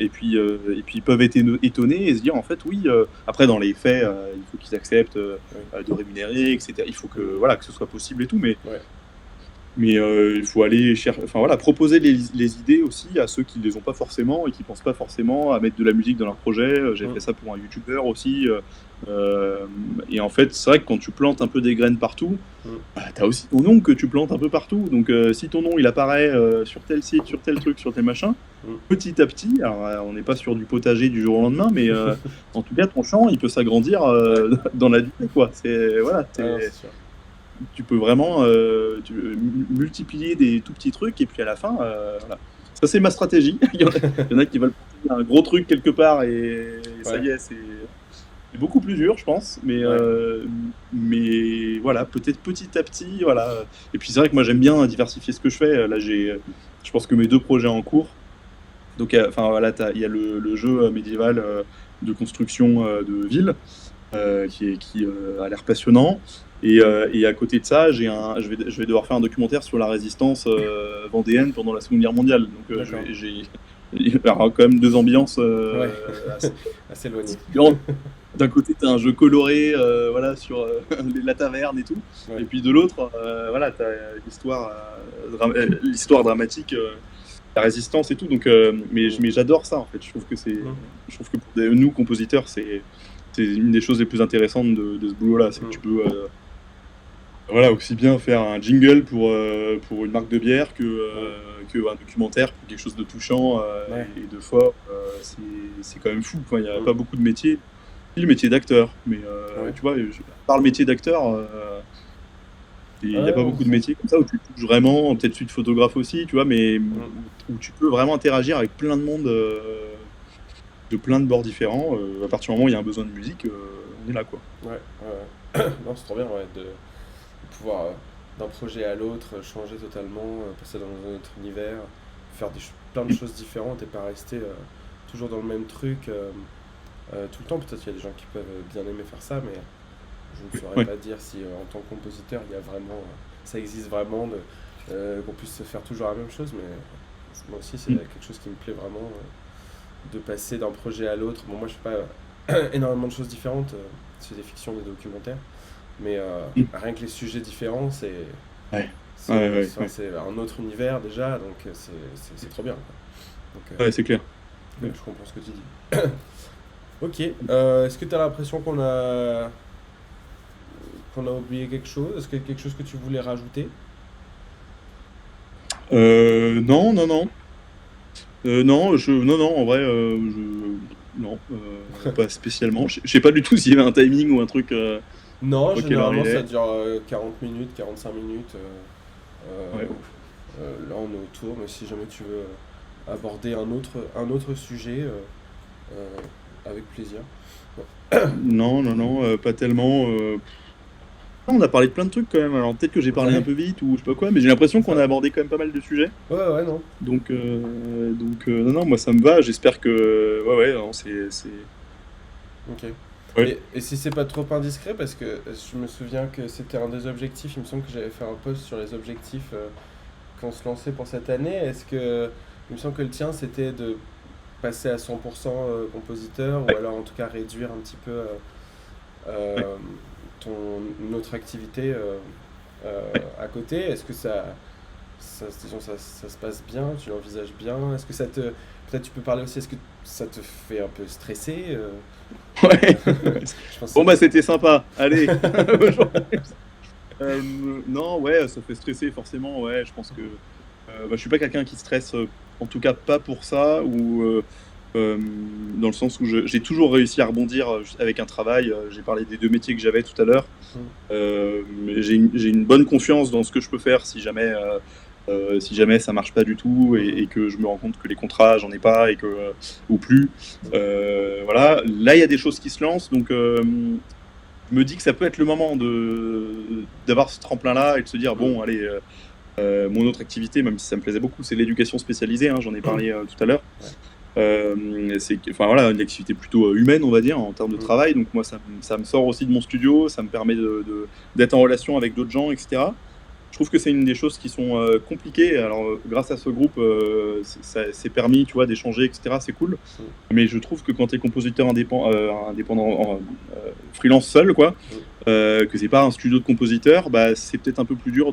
Ils peuvent être étonnés et se dire, en fait, oui, après, dans les faits, il faut qu'ils acceptent Oui. de rémunérer, etc. Il faut que, Mm. voilà, que ce soit possible et tout, mais Ouais. il faut aller chercher, enfin voilà, proposer les idées aussi à ceux qui les ont pas forcément et qui pensent pas forcément à mettre de la musique dans leur projet. J'ai Mm. fait ça pour un YouTuber aussi. Euh, et en fait, c'est vrai que quand tu plantes un peu des graines partout, Mm. bah, tu as aussi ton nom que tu plantes un peu partout. Donc si ton nom il apparaît sur tel site, sur tel truc, sur tel machin, Mm. petit à petit, alors on n'est pas sur du potager du jour au lendemain, mais en tout cas ton champ il peut s'agrandir Ouais. dans la durée, quoi. C'est voilà, Ouais, non, c'est sûr. tu peux vraiment multiplier des tout petits trucs et puis à la fin, voilà. Ça c'est ma stratégie. Il y en a qui veulent porter un gros truc quelque part et ça Ouais. y est, c'est beaucoup plus dur, je pense. Ouais. Mais voilà, peut-être petit à petit, voilà. Et puis c'est vrai que moi j'aime bien diversifier ce que je fais. Là je pense que mes deux projets en cours. Donc enfin voilà, il y a le jeu médiéval de construction de ville qui a l'air passionnant. Et à côté de ça, je vais devoir faire un documentaire sur la résistance vendéenne pendant la Seconde Guerre mondiale. Donc D'accord. il y aura quand même deux ambiances Ouais. assez Assez éloigné. différentes. D'un côté, tu as un jeu coloré voilà, sur la taverne et tout. Et Ouais. puis de l'autre, voilà, tu as l'histoire dramatique, la résistance et tout. Donc, Mm. mais j'adore ça en fait. Mm. Je trouve que pour nous, compositeurs, c'est une des choses les plus intéressantes de ce boulot-là. C'est que tu Mm. peux voilà, aussi bien faire un jingle pour une marque de bière Mm. que un documentaire pour quelque chose de touchant Ouais. et de fort. C'est quand même fou. Enfin, il n'y a Mm. pas beaucoup de métiers. Le métier d'acteur, mais Ouais. tu vois, par le métier d'acteur, il n'y a Ouais, pas non, beaucoup de c'est sûr. métiers comme ça où tu touches vraiment, peut-être celui de photographe aussi, tu vois, mais Mm. où tu peux vraiment interagir avec plein de monde de plein de bords différents. À partir du moment où il y a un besoin de musique, on est là, quoi. Ouais. Non, c'est trop bien, ouais, de pouvoir d'un projet à l'autre changer totalement, passer dans un autre univers, faire plein de choses différentes et pas rester toujours dans le même truc tout le temps. Peut-être qu'il y a des gens qui peuvent bien aimer faire ça, mais je ne saurais Ouais. pas dire si en tant que compositeur, il y a vraiment, ça existe vraiment qu'on puisse se faire toujours la même chose. Mais moi aussi, c'est Mm. quelque chose qui me plaît vraiment de passer d'un projet à l'autre. Bon, moi, je fais pas énormément de choses différentes. C'est des fictions, des documentaires. Mais Mm. rien que les sujets différents, Ouais. Ouais, ouais, ouais. c'est un autre univers déjà, donc c'est trop bien, quoi. Donc, Ouais, c'est clair. ouais, Ouais. je comprends ce que tu dis. Ok, est-ce que tu as l'impression qu'on a oublié quelque chose? Est-ce qu'il y a quelque chose que tu voulais rajouter? Non, non, non. Non, non, non, en vrai, non, pas spécialement. Je sais pas du tout s'il y avait un timing ou un truc. Je sais Non, pas quelle heure généralement il ça est. dure 40 minutes, 45 minutes. Euh, Ouais. là on est autour, mais si jamais tu veux aborder un autre sujet, avec plaisir. Non, non, non, pas tellement. On a parlé de plein de trucs quand même. Alors peut-être que j'ai parlé un Ouais, peu vite ou je sais pas quoi, mais j'ai l'impression qu'on ça. a abordé quand même pas mal de sujets. Ouais, ouais, non. Non, non, moi ça me va. J'espère que, ouais, ouais, non, Ok. ouais, Et si c'est pas trop indiscret, parce que je me souviens que c'était un des objectifs, il me semble que j'avais fait un post sur les objectifs qu'on se lançait pour cette année. Il me semble que le tien c'était de passer à 100% compositeur, ou ouais, alors en tout cas réduire un petit peu ouais, euh, ton autre activité ouais. à côté. Est-ce que disons, ça se passe bien, tu l'envisages bien? Est-ce que ça te... Peut-être tu peux parler aussi, est-ce que ça te fait un peu stresser Ouais. je pense que Bon ça bah doit... c'était sympa. Allez. Euh, non, ouais, ça fait stresser forcément. Ouais, je pense que bah, je suis pas quelqu'un qui stresse, en tout cas pas pour ça, ou euh, dans le sens où j'ai toujours réussi à rebondir avec un travail. J'ai parlé des deux métiers que j'avais tout à l'heure. Mm. J'ai une bonne confiance dans ce que je peux faire si jamais ça marche pas du tout Mhm. et que je me rends compte que les contrats j'en ai pas et que ou plus. Voilà, là il y a des choses qui se lancent, donc je me dis que ça peut être le moment de d'avoir ce tremplin là et de se dire Mm. bon allez, mon autre activité, même si ça me plaisait beaucoup, c'est l'éducation spécialisée, hein, j'en ai parlé tout à l'heure. Ouais. Enfin voilà, une activité plutôt humaine, on va dire, en termes de Mm. travail. Donc moi, ça me sort aussi de mon studio, ça me permet d'être en relation avec d'autres gens, etc. Je trouve que c'est une des choses qui sont compliquées. Alors, grâce à ce groupe, c'est permis, tu vois, d'échanger, etc. C'est cool. Mm. Mais je trouve que quand tu es compositeur indépendant, freelance seul, quoi, Mm. que c'est pas un studio de compositeur, bah, c'est peut-être un peu plus dur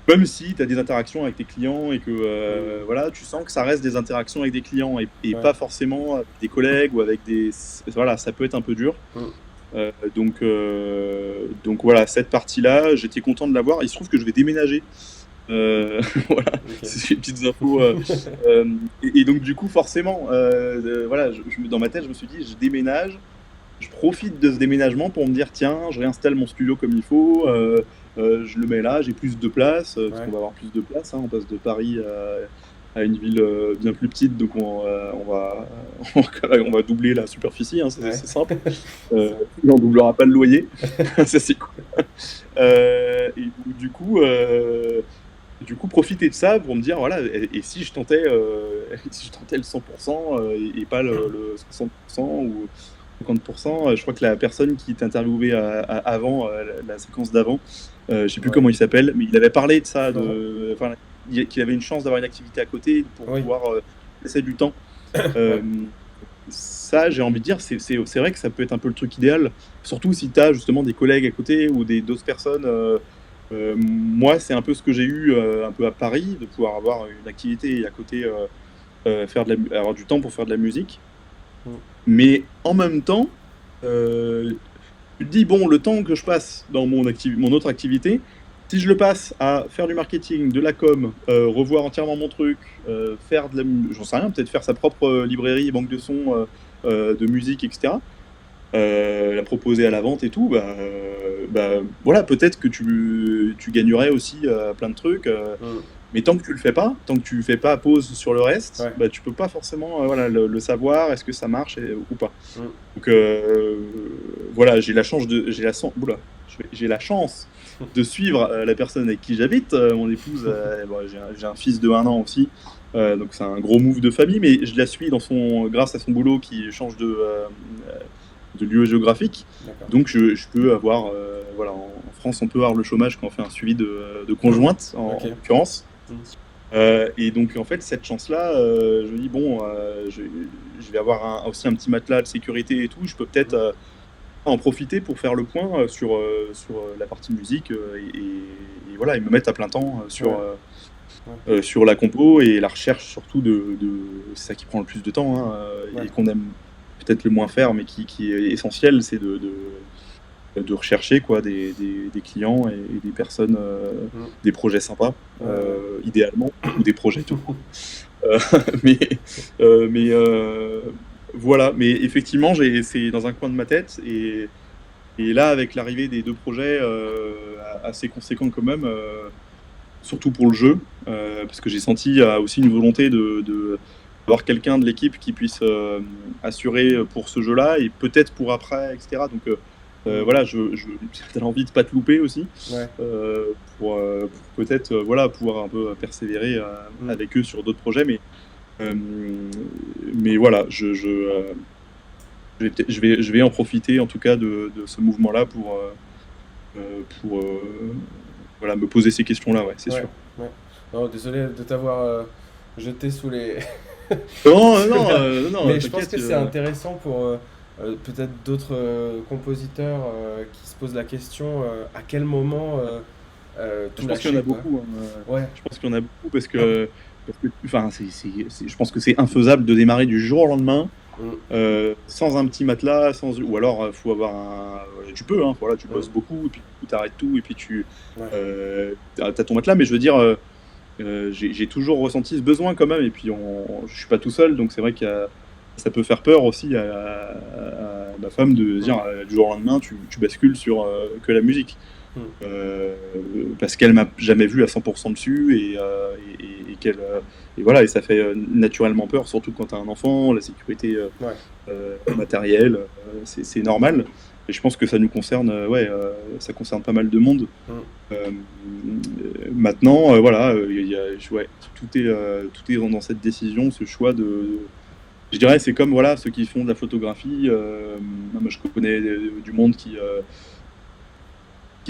même si tu as des interactions avec tes clients et que Mm. voilà, tu sens que ça reste des interactions avec des clients et Ouais. pas forcément avec des collègues ou avec des. Voilà, ça peut être un peu dur. Mm. Donc voilà, cette partie-là, j'étais content de l'avoir. Il se trouve que je vais déménager. Voilà, Ok. c'est des petites infos. Euh, et donc du coup, forcément, voilà, dans ma tête, je me suis dit, je déménage, je profite de ce déménagement pour me dire, tiens, je réinstalle mon studio comme il faut, je le mets là, j'ai plus de place, parce qu'on Ouais. va avoir plus de place, hein, on passe de Paris à une ville bien plus petite, donc on va doubler la superficie, hein, Ouais. c'est simple. Ça. On doublera pas le loyer, ça c'est cool. Et du coup, profiter de ça pour me dire, voilà, et si je tentais, si je tentais le 100% et pas le 60% ou 50%, je crois que la personne qui t'interviewait avant, la séquence d'avant, je sais plus Ouais. comment il s'appelle, mais il avait parlé de ça, Florent? enfin, qu'il avait une chance d'avoir une activité à côté pour Oui. pouvoir laisser du temps. Euh, Ouais. Ça, j'ai envie de dire, c'est vrai que ça peut être un peu le truc idéal, surtout si tu as justement des collègues à côté ou d'autres personnes. Moi, c'est un peu ce que j'ai eu un peu à Paris, de pouvoir avoir une activité et à côté avoir du temps pour faire de la musique. Mm. Mais en même temps, tu te dis, bon, le temps que je passe dans mon autre activité, si je le passe à faire du marketing, de la com, revoir entièrement mon truc, faire j'en sais rien, peut-être faire sa propre librairie, banque de sons, de musique, etc., la proposer à la vente et tout, bah, voilà, peut-être que tu gagnerais aussi plein de trucs. Mm. Mais tant que tu le fais pas, tant que tu fais pas pause sur le reste, Ouais. bah, tu peux pas forcément voilà, le savoir, est-ce que ça marche ou pas. Mm. Donc voilà, j'ai la chance de suivre la personne avec qui j'habite, mon épouse. Bon, j'ai un fils de 1 an aussi, donc c'est un gros move de famille, mais je la suis grâce à son boulot qui change de lieu géographique. D'accord. Donc je peux avoir, voilà, en France on peut avoir le chômage quand on fait un suivi de conjointe en Ok. l'occurrence. Mm. Et donc, en fait, cette chance-là, je me dis, bon, je vais avoir aussi un petit matelas de sécurité et tout. Je peux peut-être Mm. en profiter pour faire le point sur la partie musique et voilà, et me mettre à plein temps Ouais. Ouais. sur la compo et la recherche surtout c'est ça qui prend le plus de temps, hein, Ouais. et qu'on aime peut-être le moins faire, mais qui est essentiel, c'est de rechercher quoi, des clients et des personnes, Mm. des projets sympas, Ouais, ouais. idéalement, ou des projets tout court. Euh, mais mais voilà, mais effectivement, c'est dans un coin de ma tête et là, avec l'arrivée des deux projets assez conséquents quand même, surtout pour le jeu, parce que j'ai senti aussi une volonté avoir quelqu'un de l'équipe qui puisse assurer pour ce jeu-là et peut-être pour après, etc. Donc voilà, j'ai envie de pas te louper aussi Ouais. pour peut-être voilà, pouvoir un peu persévérer avec eux sur d'autres projets. Mais voilà, je vais en profiter en tout cas de ce mouvement-là pour voilà, me poser ces questions-là, ouais, c'est Ouais. sûr. Ouais. Non, désolé de t'avoir jeté sous les. Non, sous non, la- non, Mais je pense t'inquiète. que c'est intéressant pour peut-être d'autres compositeurs qui se posent la question à quel moment Je tout pense qu'il y en lâcher, a quoi. beaucoup, hein. Ouais. Je pense qu'il y en a beaucoup parce que enfin, je pense que c'est infaisable de démarrer du jour au lendemain Mm, sans un petit matelas, ou alors faut avoir tu peux, hein, voilà, tu mm, bosses beaucoup et puis tu arrêtes tout et puis ouais. t'as ton matelas. Mais je veux dire, j'ai toujours ressenti ce besoin quand même. Et puis je suis pas tout seul, donc c'est vrai ça peut faire peur aussi à ma femme de dire Mm, du jour au lendemain tu bascules sur que la musique. mm, Euh, Parce qu'elle m'a jamais vu à 100% dessus et qu'elle et voilà, et ça fait naturellement peur, surtout quand tu as un enfant, la sécurité ouais. matérielle, c'est normal. Et je pense que ça nous concerne, ça concerne pas mal de monde. Mm, Euh, Maintenant, voilà, ouais, tout est dans cette décision, ce choix je dirais, c'est comme voilà ceux qui font de la photographie. Moi, je connais du monde qui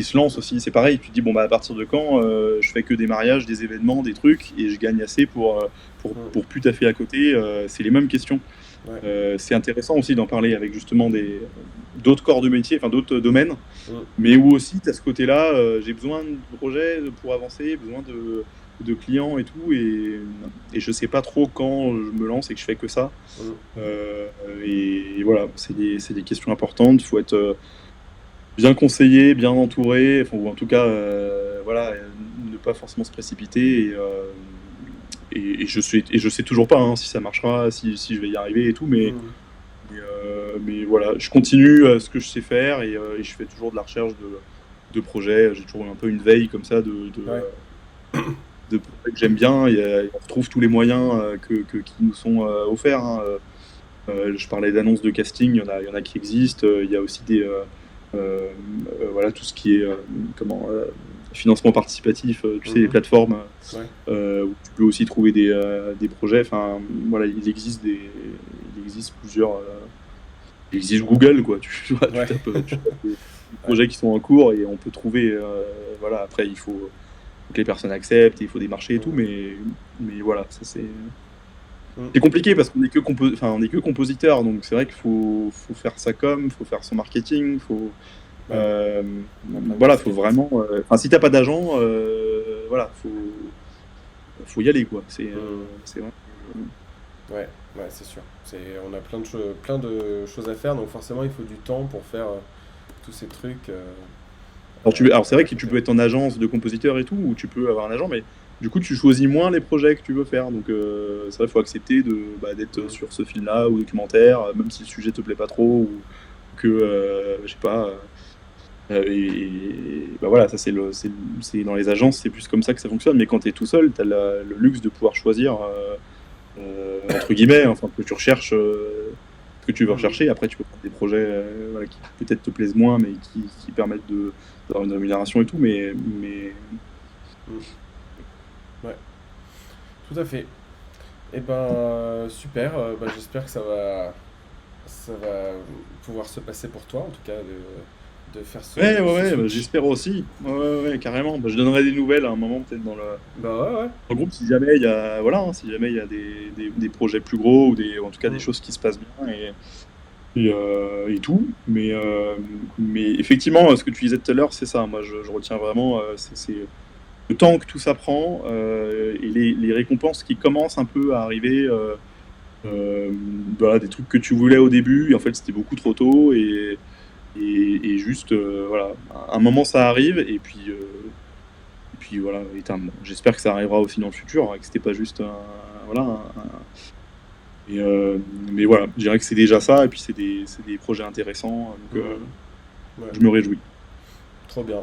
se lance aussi, c'est pareil. Tu te dis, bon, bah, à partir de quand je fais que des mariages, des événements, des trucs, et je gagne assez mm, pour plus taffer à côté. C'est les mêmes questions. ouais. C'est intéressant aussi d'en parler avec justement d'autres corps de métier, enfin d'autres domaines, Mm, mais où aussi, tu as ce côté-là, j'ai besoin de projets pour avancer, besoin de clients et tout, et je sais pas trop quand je me lance et que je fais que ça. mm, Euh, et voilà, c'est des questions importantes. Il faut être bien conseillé, bien entouré, enfin, ou en tout cas, voilà, ne pas forcément se précipiter. Et je sais toujours pas hein, si ça marchera, si je vais y arriver et tout, mm, mais voilà, je continue ce que je sais faire et je fais toujours de la recherche de projets. J'ai toujours un peu une veille comme ça ouais. de projets que j'aime bien. On retrouve tous les moyens qui nous sont offerts, hein. Je parlais d'annonces de casting, il y en a qui existent. Il y a aussi voilà, tout ce qui est financement participatif, tu sais, les Mhm, plateformes ouais. où tu peux aussi trouver des projets. Enfin, voilà, il existe plusieurs. Il existe Google, quoi. Tu Ouais. tapes des Ouais. projets qui sont en cours et on peut trouver. Voilà, après, il faut que les personnes acceptent, il faut des marchés et tout, Mm, mais voilà, ça c'est. mm, C'est compliqué parce qu'on est que on est que compositeur, donc c'est vrai qu'il faut faire sa com, faut faire son marketing, ouais. euh, Il y a plein de voilà, faut casquettes. vraiment. Enfin, si t'as pas d'agent, voilà, faut y aller, quoi. Mm, C'est vrai. ouais, ouais, c'est sûr. On a plein de choses à faire, donc forcément il faut du temps pour faire tous ces trucs Alors c'est vrai à que tu côté. peux être en agence de compositeur et tout, ou tu peux avoir un agent, mais du coup tu choisis moins les projets que tu veux faire. Donc c'est vrai, il faut accepter d'être Mm, sur ce fil-là ou documentaire, même si le sujet te plaît pas trop ou que je sais pas. Bah voilà, ça c'est dans les agences, c'est plus comme ça que ça fonctionne. Mais quand tu es tout seul, tu as le luxe de pouvoir choisir entre guillemets, enfin que tu recherches ce que tu veux mm, rechercher. Après, tu peux prendre des projets voilà, qui peut-être te plaisent moins, mais qui permettent d'avoir une rémunération et tout. mm. Ouais, tout à fait. Et ben super, bah, j'espère que ça va pouvoir se passer pour toi, en tout cas, de faire Ouais, ouais, ce ouais, bah, switch. j'espère aussi. Ouais, ouais, ouais, carrément. Bah, je donnerai des nouvelles à un moment, peut-être Bah ouais, ouais. dans le groupe, si jamais il y a, voilà, hein, si jamais il y a des projets plus gros ou en tout cas des Mm, choses qui se passent bien et tout. Mais effectivement, ce que tu disais tout à l'heure, c'est ça. Moi, je retiens vraiment, c'est le temps que tout ça prend et les récompenses qui commencent un peu à arriver. Voilà, des trucs que tu voulais au début, et en fait, c'était beaucoup trop tôt. Et juste, voilà, un moment ça arrive, et puis voilà. Bon, j'espère que ça arrivera aussi dans le futur, hein, que c'était pas juste voilà, mais voilà, je dirais que c'est déjà ça, et puis c'est des projets intéressants, donc mm, ouais, je me réjouis. trop bien,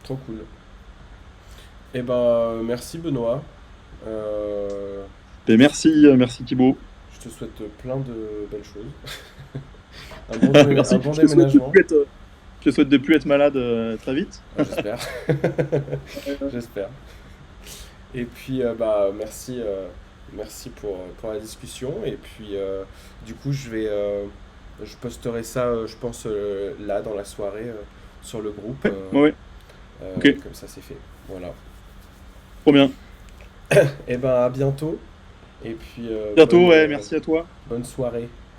trop cool. Et ben merci Benoît. Euh, Et merci Thibaut. te souhaite plein de belles choses. Merci. Un bon déménagement. Je te souhaite de plus être malade très vite. J'espère. J'espère. Et puis, merci, merci pour la discussion. Et puis, du coup, je posterai ça, je pense, là, dans la soirée, sur le groupe. Ouais. Ok. Comme ça, c'est fait. Voilà. Trop bien. Et à bientôt. Et puis, Bientôt, ouais, merci à toi. bonne soirée.